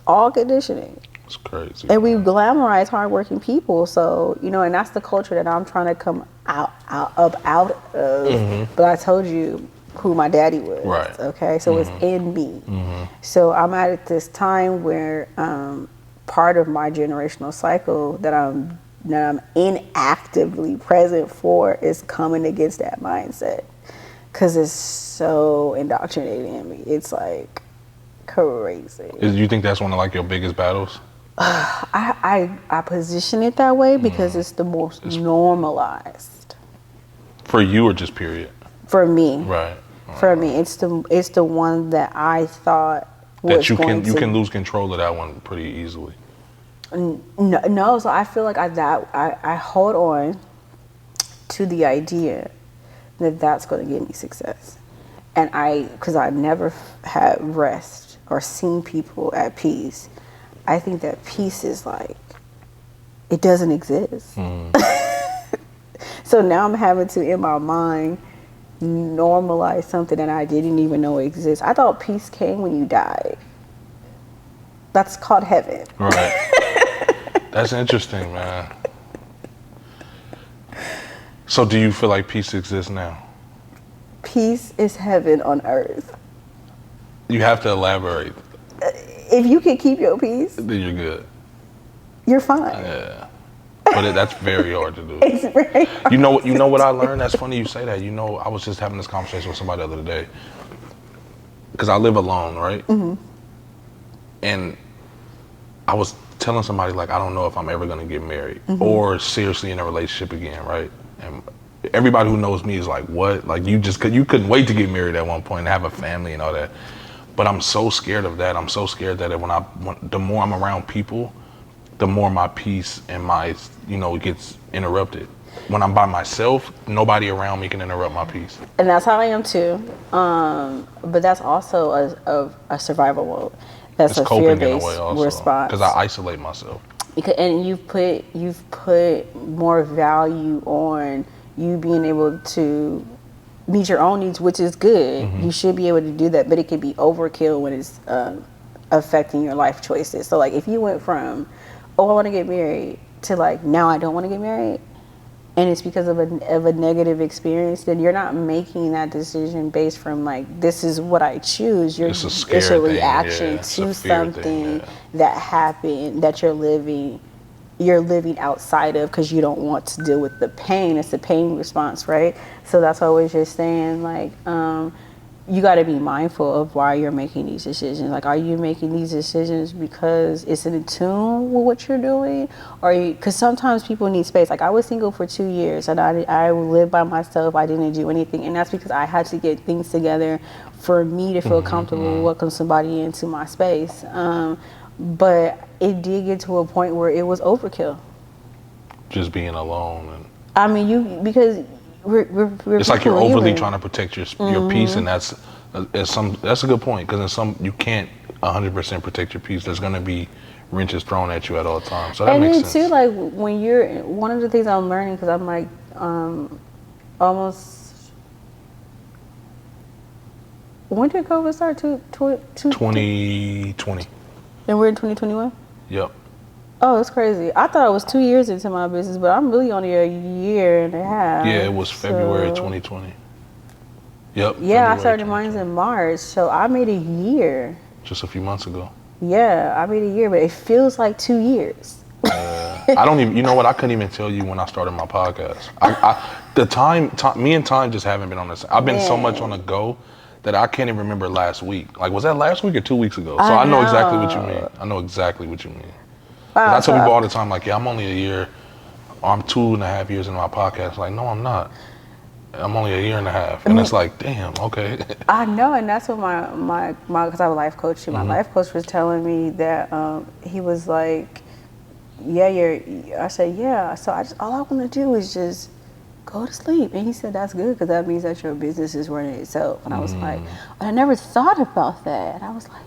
All conditioning. It's crazy. And we glamorize hardworking people. So, you know, and that's the culture that I'm trying to come out of. But I told you who my daddy was. Right. Okay, so it's in me. So I'm at this time where part of my generational cycle that I'm inactively present for is coming against that mindset, because it's so indoctrinated in me. It's like crazy. Do you think that's one of, like, your biggest battles? I position it that way because it's the most normalized. For you or just period? For me. Right. For me, it's the one that I thought was that you can lose control of that one pretty easily. No, so I feel like I hold on to the idea that that's going to give me success, and because I never had rest or seen people at peace. I think that peace is like, it doesn't exist. So now I'm having to, in my mind, normalize something that I didn't even know exists. I thought peace came when you died. That's called heaven. Right. That's interesting, man. So do you feel like peace exists now? Peace is heaven on earth. You have to elaborate. If you can keep your peace, then you're good. You're fine. Yeah. But that's very hard to do. It's very hard. You know what I learned? That's funny you say that. You know, I was just having this conversation with somebody the other day. Because I live alone, right? Mm-hmm. And I was telling somebody, like, I don't know if I'm ever going to get married or seriously in a relationship again, right? And everybody who knows me is like, what? Like, you couldn't wait to get married at one point and have a family and all that. But I'm so scared of that. I'm so scared that the more I'm around people, the more my peace and my, gets interrupted. When I'm by myself, nobody around me can interrupt my peace. And that's how I am too. But that's also a survival mode. That's it's a fear-based response. Because I isolate myself. And you've put more value on you being able to meet your own needs, which is good. Mm-hmm. You should be able to do that, but it can be overkill when it's affecting your life choices. So like if you went from, oh, I want to get married, to like, now I don't want to get married, and it's because of a negative experience, then you're not making that decision based from like, this is what I choose. It's a reaction to something that happened that you're living outside of because you don't want to deal with the pain. It's a pain response, right? So that's why I was just saying, like, you got to be mindful of why you're making these decisions. Like, are you making these decisions because it's in tune with what you're doing? Or because sometimes people need space. Like, I was single for 2 years and I lived by myself. I didn't do anything. And that's because I had to get things together for me to feel comfortable welcome somebody into my space. But it did get to a point where it was overkill. Just being alone. And I mean, because we're it's like you're overly trying to protect your peace, and that's a good point, because you can't 100% protect your peace. There's going to be wrenches thrown at you at all times. So that makes sense. And too, like when you're, one of the things I'm learning, because I'm like almost, when did COVID start? 2020. And we're in 2021? Yep. Oh, it's crazy. I thought it was 2 years into my business, but I'm really only a year and a half. Yeah, it was February 2020. Yep. Yeah, I started mine in March, so I made a year. Just a few months ago. Yeah, I made a year, but it feels like 2 years. I don't even, you know what, I couldn't even tell you when I started my podcast. Me and Time just haven't been on this. I've been so much on the go that I can't even remember last week. Like, was that last week or 2 weeks ago? So I know exactly what you mean. I know exactly what you mean. Wow, I tell people all the time, like, yeah, I'm only a year, or I'm 2.5 years into my podcast. Like, no, I'm not. I'm only a year and a half. And it's like, damn, okay. I know, and that's what my because I have a life coach too. My life coach was telling me that he was like, yeah, I said, yeah. So all I want to do is just go to sleep. And he said, that's good, because that means that your business is running itself. And I was like, I never thought about that. And I was like,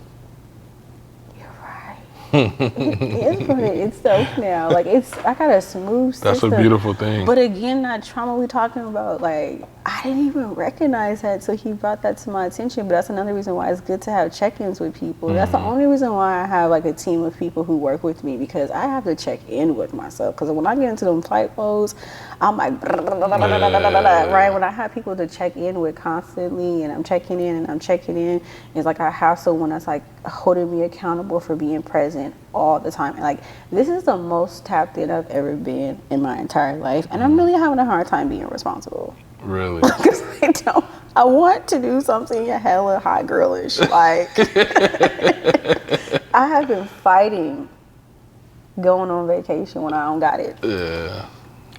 it's running itself now. Like, I got a smooth system. That's a beautiful thing. But again, that trauma we talking about, like, I didn't even recognize that till he brought that to my attention. But that's another reason why it's good to have check-ins with people. That's the only reason why I have like a team of people who work with me, because I have to check in with myself. Because when I get into them flight modes, I'm like, right? When I have people to check in with constantly, and I'm checking in, it's like I have someone that's like holding me accountable for being present all the time. And like, this is the most tapped in I've ever been in my entire life, and I'm really having a hard time being responsible. Really? Because I want to do something hella hot girlish. Like, I have been fighting going on vacation when I don't got it. Yeah.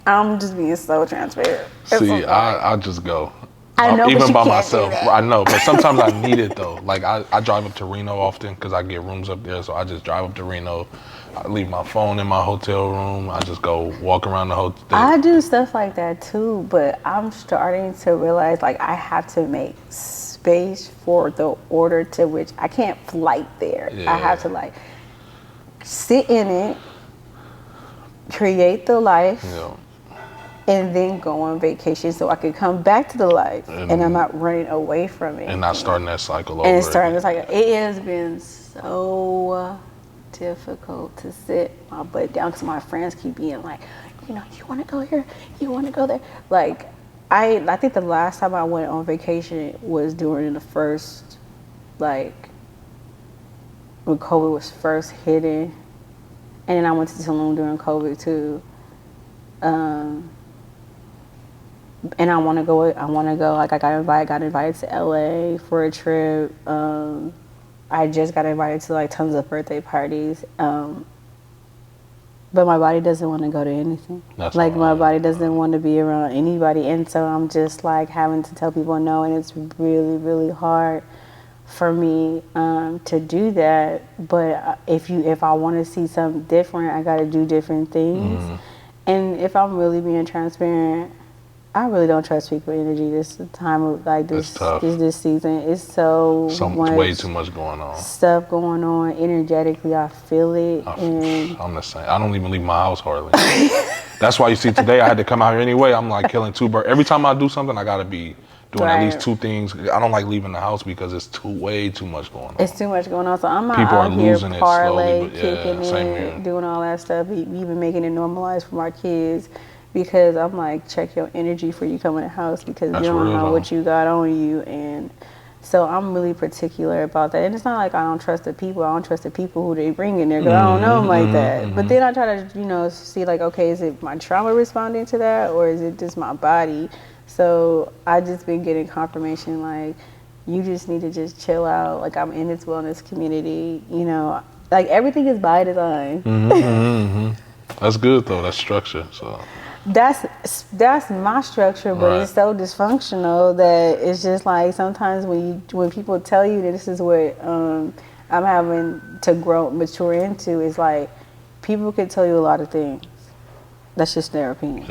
I'm just being so transparent. See, I just go. I know, even but you by can't myself. do that. I know, but sometimes I need it though. Like I drive up to Reno often because I get rooms up there, so I just drive up to Reno. I leave my phone in my hotel room. I just go walk around the hotel. I do stuff like that too, but I'm starting to realize like I have to make space for the order to which I can't flight there. Yeah. I have to like sit in it, create the life, Yeah. and then go on vacation so I can come back to the life and I'm not running away from it. And not starting that cycle over. And it's starting to like it has been so difficult to sit my butt down because my friends keep being like, you know, you want to go here, you want to go there. Like I think the last time I went on vacation was during the first, like when COVID was first hitting, and then I went to Tulum during COVID too. And I want to go. Like I got invited to LA for a trip. I just got invited to like tons of birthday parties. But my body doesn't want to go to anything. That's like my right. body doesn't want to be around anybody, and so I'm just like having to tell people no, and it's really, really hard for me to do that. But if I want to see something different, I got to do different things. And if I'm really being transparent, I really don't trust people energy this time of like this season. It's so much, way too much going on. Stuff going on energetically. I feel it. I'm the same. I don't even leave my house hardly. That's why you see today I had to come out here anyway. I'm like killing two birds. Every time I do something, I gotta be doing at least two things. I don't like leaving the house because it's way too much going on. It's too much going on. So I'm not People out are here losing it parlay, slowly, but yeah, kicking same it, here. doing all that stuff. Even making it normalized for my kids. Because I'm like, check your energy before you come in the house because That's you don't real, know though. what you got on you. And so I'm really particular about that. And it's not like I don't trust the people. I don't trust the people who they bring in there because I don't know them like that. But then I try to, see like, okay, is it my trauma responding to that or is it just my body? So I just been getting confirmation like, you just need to just chill out. Like I'm in this wellness community, like everything is by design. That's good though. That's structure. So. That's my structure, but It's so dysfunctional that it's just like sometimes when people tell you that this is what I'm having to mature into, is like people can tell you a lot of things. That's just their opinion.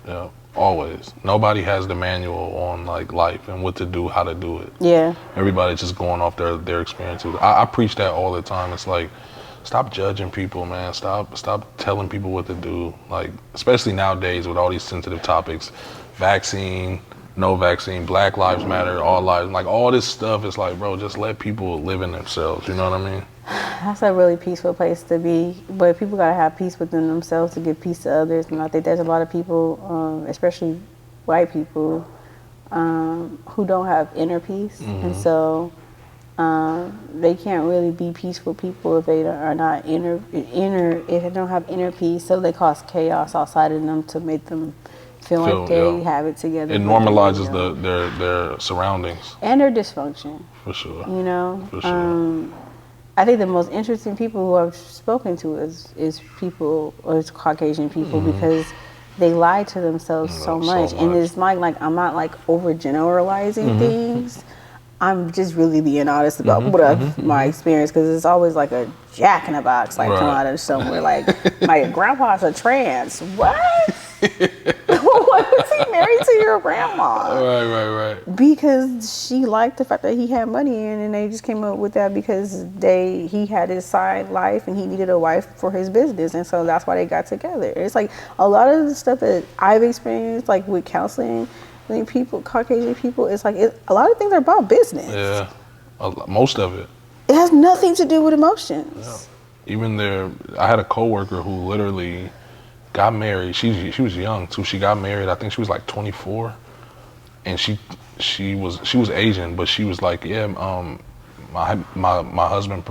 Yeah, always. Nobody has the manual on like life and what to do, how to do it. Yeah. Everybody's just going off their experiences. I preach that all the time. It's like, stop judging people, man. Stop telling people what to do. Like, especially nowadays with all these sensitive topics, vaccine, no vaccine, Black Lives Matter, all lives, like all this stuff. It's like, bro, just let people live in themselves. You know what I mean? That's a really peaceful place to be. But people gotta have peace within themselves to give peace to others. And I think there's a lot of people, especially white people, who don't have inner peace, and so. They can't really be peaceful people if they are not if they don't have inner peace. So they cause chaos outside of them to make them feel like they have it together. It normalizes their surroundings and their dysfunction. For sure. For sure. I think the most interesting people who I've spoken to is people, or it's Caucasian people, because they lie to themselves so much. And it's like I'm not like overgeneralizing things. I'm just really being honest about my experience, because it's always like a jack in a box, like come out of somewhere. Like my grandpa's a trans. What? Why was he married to your grandma? Right. Because she liked the fact that he had money, and they just came up with that because he had his side life and he needed a wife for his business, and so that's why they got together. It's like a lot of the stuff that I've experienced, like with counseling. I think Caucasian people, it's like a lot of things are about business. Yeah, most of it. It has nothing to do with emotions. Yeah. Even I had a coworker who literally got married. She was young too. She got married. I think she was like 24, and she was Asian, but she was like, my husband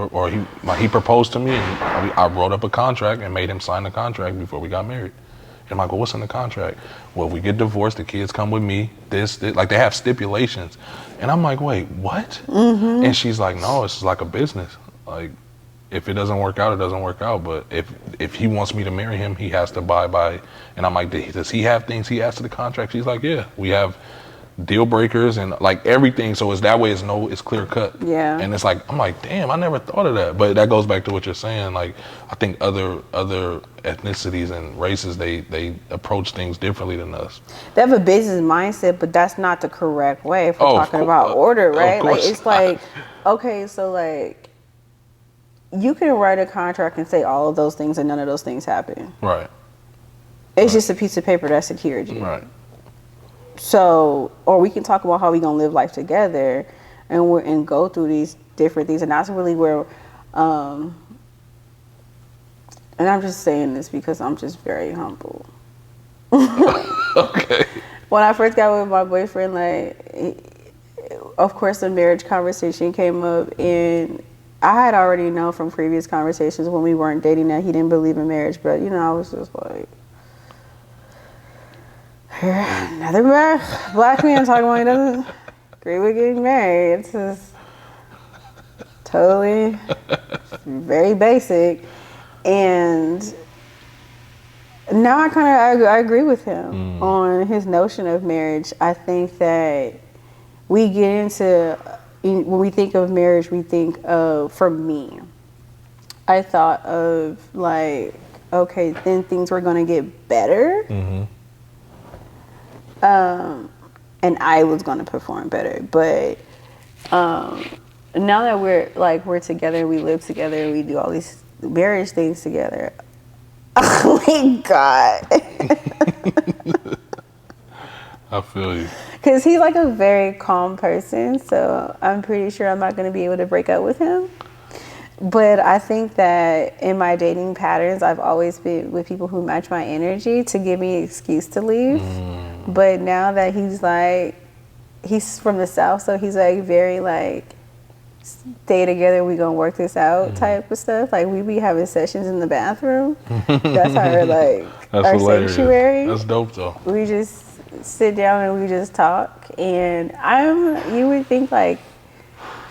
he proposed to me, and I wrote up a contract and made him sign the contract before we got married. I'm like, well, what's in the contract? Well, if we get divorced, the kids come with me. This, like they have stipulations. And I'm like, wait, what? And she's like, no, it's like a business. Like, if it doesn't work out, it doesn't work out. But if he wants me to marry him, he has to abide by. And I'm like, does he have things he adds to the contract? She's like, yeah, we have deal breakers and like everything. So it's that way. It's clear cut. Yeah. And it's like, I'm like, damn, I never thought of that. But that goes back to what you're saying. Like, I think other ethnicities and races, they approach things differently than us. They have a business mindset, but that's not the correct way if we're talking about order, right? Like, it's like, okay, so like, you can write a contract and say all of those things and none of those things happen. Right. It's just a piece of paper that secures you. Right. So, or we can talk about how we gonna live life together and go through these different things. And that's really where, and I'm just saying this because I'm just very humble. Okay. When I first got with my boyfriend, of course the marriage conversation came up, and I had already known from previous conversations when we weren't dating that he didn't believe in marriage, but I was just like, another black man talking about he doesn't agree with getting married. It's just totally very basic. And now I agree with him on his notion of marriage. I think that we get into, when we think of marriage, we think of, for me, I thought of like, okay, then things were going to get better. And I was going to perform better. But now that we're together, we live together, we do all these marriage things together. Oh my God. I feel you. Because he's like a very calm person, so I'm pretty sure I'm not going to be able to break up with him. But I think that in my dating patterns, I've always been with people who match my energy to give me an excuse to leave. But now that he's from the South, so he's like very like, stay together, we gonna work this out type of stuff. Like, we be having sessions in the bathroom. That's our our hilarious. sanctuary. That's dope though. We just sit down and we just talk. And you would think like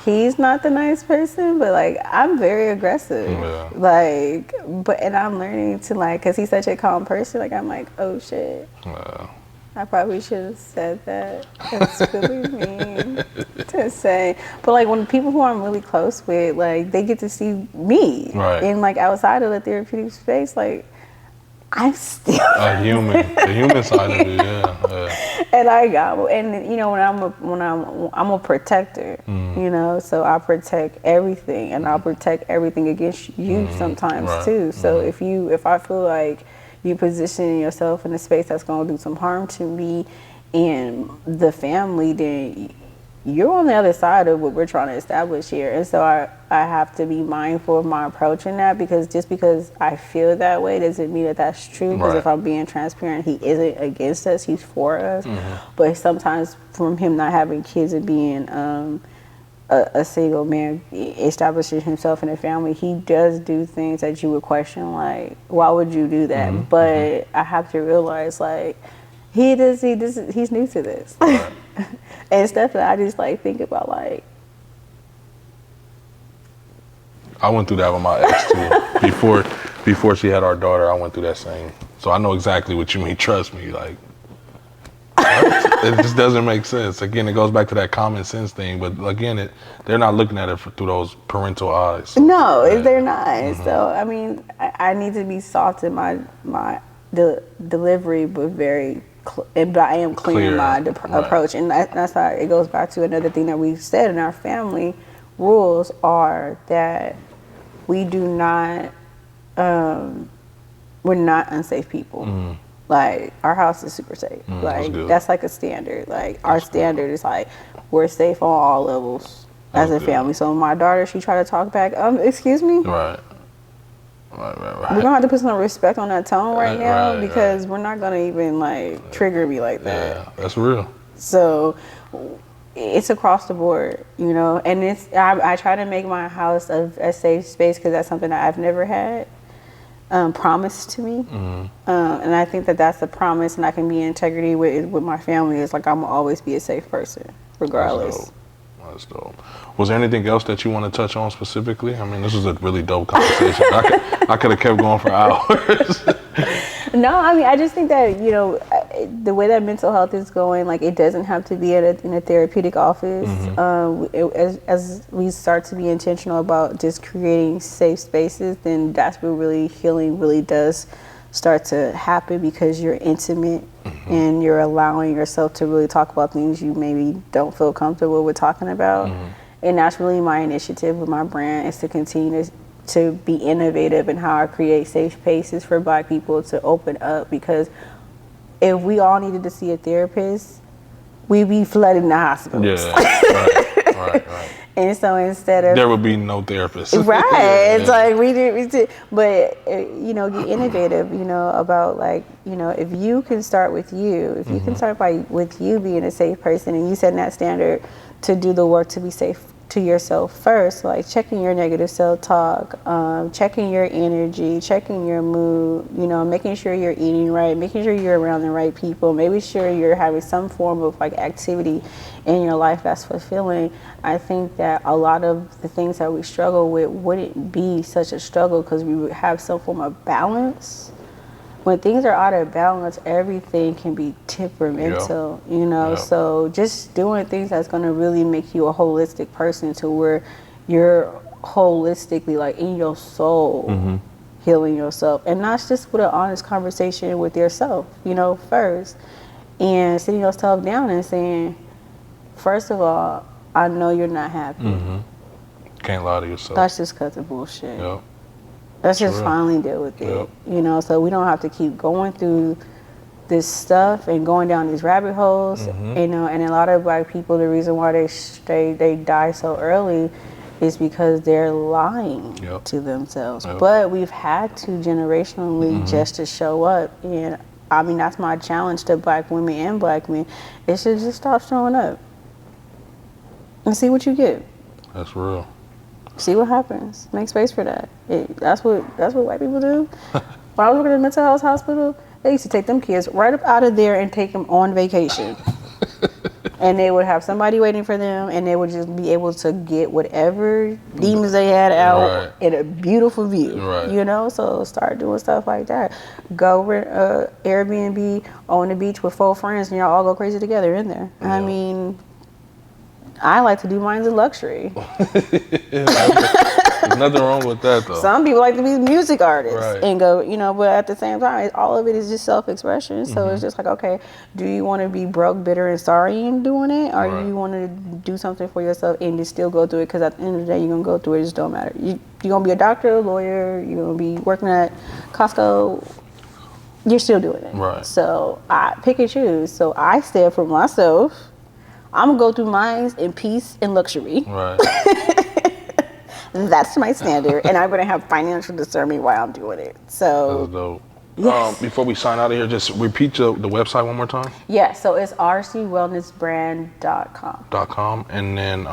he's not the nice person, but like I'm very aggressive. Yeah. Like, and I'm learning to like, cause he's such a calm person. Like I'm like, oh shit. I probably should have said that. That's really mean to say. But like when people who I'm really close with, like they get to see me. Right. And like outside of the therapeutic space, like I'm still the human side of it, yeah. And when I'm a protector, so I protect everything, and I'll protect everything against you sometimes too. So if I feel like you positioning yourself in a space that's going to do some harm to me and the family, then you're on the other side of what we're trying to establish here. And so I have to be mindful of my approach in that, because just because I feel that way doesn't mean that that's true. Because if I'm being transparent, he isn't against us, he's for us. But sometimes from him not having kids and being a single man establishing himself in a family, he does do things that you would question, like, why would you do that? But I have to realize, like, he's new to this. And stuff that I just like think about, like, I went through that with my ex too. Before she had our daughter, I went through that same. So I know exactly what you mean. Trust me, like, it just doesn't make sense. Again, it goes back to that common sense thing. But again, they're not looking at it through those parental eyes. So, no, they're not. So I mean, I need to be soft in my delivery, but but I am clear in my approach. And that's how it goes back to another thing that we've said in our family rules are that we do not, we're not unsafe people. Like, our house is super safe. Like, that's like a standard. Like, our standard is like, we're safe on all levels as a family. So my daughter, she tried to talk back, excuse me? Right. We're gonna have to put some respect on that tone right now, because we're not gonna even like trigger me like that. Yeah, that's real. So it's across the board, and I try to make my house a safe space, because that's something that I've never had promised to me. And I think that that's a promise, and I can be in integrity with my family. It's like, I'm gonna always be a safe person regardless. That's dope. Was there anything else that you want to touch on specifically? I mean, this was a really dope conversation. I could have kept going for hours. No, I mean, I just think that, the way that mental health is going, like, it doesn't have to be in a therapeutic office. As we start to be intentional about just creating safe spaces, then that's where really healing really does start to happen, because you're intimate and you're allowing yourself to really talk about things you maybe don't feel comfortable with talking about. And that's really my initiative with my brand, is to continue to be innovative in how I create safe spaces for Black people to open up, because if we all needed to see a therapist, we'd be flooding the hospitals. Yeah, right. And so instead of... There would be no therapist. Right. Yeah. It's like we did. But, get innovative, about like, if you can start with you, if you can start with you being a safe person, and you setting that standard to do the work to be safe to yourself first, like checking your negative self-talk, checking your energy, checking your mood, making sure you're eating right, making sure you're around the right people, making sure you're having some form of like activity in your life that's fulfilling. I think that a lot of the things that we struggle with wouldn't be such a struggle, because we would have some form of balance. When things are out of balance, everything can be temperamental, so just doing things that's going to really make you a holistic person, to where you're holistically, like, in your soul, healing yourself. And that's just with an honest conversation with yourself, first. And sitting yourself down and saying, first of all, I know you're not happy. Can't lie to yourself. That's just because of bullshit. Yep. Let's just finally deal with it, so we don't have to keep going through this stuff and going down these rabbit holes, and a lot of Black people, the reason why they die so early is because they're lying to themselves. But we've had to generationally just to show up, and I mean, that's my challenge to Black women and Black men. It should just stop showing up and see what you get. That's real. See what happens. Make space for that. That's what white people do. When I was working in a mental health hospital, they used to take them kids right up out of there and take them on vacation. And they would have somebody waiting for them, and they would just be able to get whatever demons they had out in a beautiful view. So start doing stuff like that. Go rent a Airbnb on the beach with 4 friends, and y'all all go crazy together in there. I mean, I like to do mine in luxury. There's nothing wrong with that, though. Some people like to be music artists and go, but at the same time, all of it is just self-expression. So it's just like, okay, do you want to be broke, bitter, and sorry in doing it? Or you want to do something for yourself and just still go through it? Because at the end of the day, you're going to go through it. It just don't matter. You're going to be a doctor, a lawyer, you're going to be working at Costco. You're still doing it. So I pick and choose. So I stay up for myself. I'm going to go through mine in peace and luxury. That's my standard. And I'm going to have financial discernment while I'm doing it. So, that's dope. Yes. Before we sign out of here, just repeat the website one more time. Yeah, so it's rcwellnessbrand.com. And then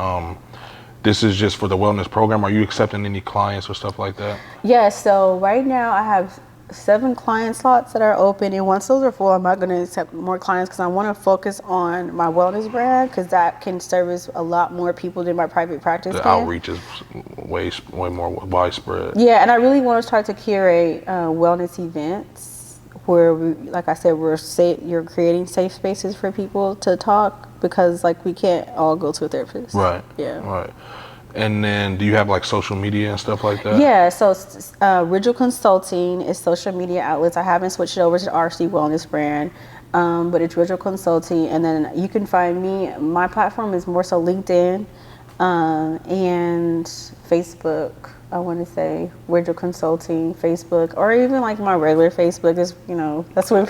this is just for the wellness program. Are you accepting any clients or stuff like that? Yeah, so right now I have 7 client slots that are open, and once those are full, I'm not going to accept more clients, because I want to focus on my wellness brand, because that can service a lot more people than my private practice The can. outreach is way more widespread. Yeah, and I really want to start to curate wellness events where, like I said, you're creating safe spaces for people to talk, because like we can't all go to a therapist. Right. Yeah. Right. And then do you have like social media and stuff like that? Yeah, so Ridgel Consulting is social media outlets. I haven't switched it over to RC Wellness brand, but it's Ridgel Consulting. And then you can find me, my platform is more so LinkedIn and Facebook. I want to say Ridgel Consulting, Facebook, or even like my regular Facebook is, that's where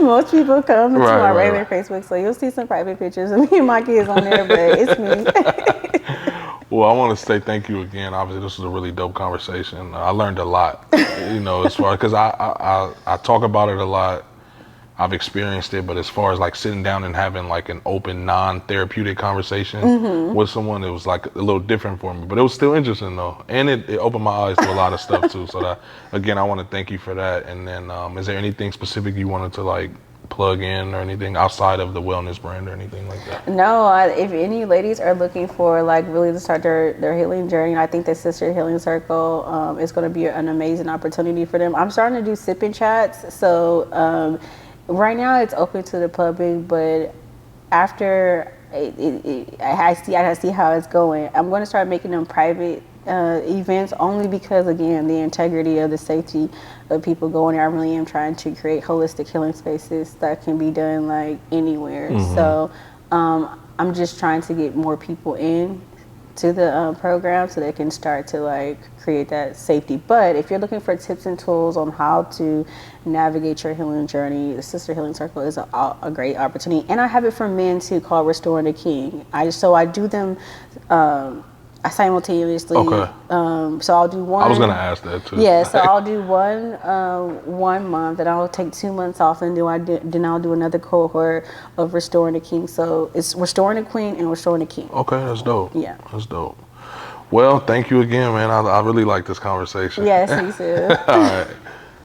most people come to my regular Facebook. So you'll see some private pictures of me and my kids on there, but it's me. Well, I want to say thank you again. Obviously, this was a really dope conversation. I learned a lot, as far, because I talk about it a lot. I've experienced it, but as far as like sitting down and having like an open, non-therapeutic conversation with someone, it was like a little different for me, but it was still interesting though. And it opened my eyes to a lot of stuff too. So that, again, I want to thank you for that. And then is there anything specific you wanted to like plug in or anything outside of the wellness brand or anything like that? No, if any ladies are looking for like really to start their healing journey, I think the Sister Healing Circle is going to be an amazing opportunity for them. I'm starting to do sipping chats, so right now it's open to the public, but after I see how it's going. I'm going to start making them private events, only because, again, the integrity of the safety of people going there. I really am trying to create holistic healing spaces that can be done like anywhere. So I'm just trying to get more people in to the program so they can start to like create that safety. But if you're looking for tips and tools on how to navigate your healing journey, the Sister Healing Circle is a great opportunity. And I have it for men too, called Restoring the King. I do them simultaneously. Okay. So I'll do one. I was gonna ask that too. Yeah, so I'll do one month, and I'll take 2 months off, and then I'll do another cohort of Restoring the King. So it's Restoring the Queen and Restoring the King. Okay, that's dope. Yeah. That's dope. Well, thank you again, man. I really like this conversation. Yes, me too. All right.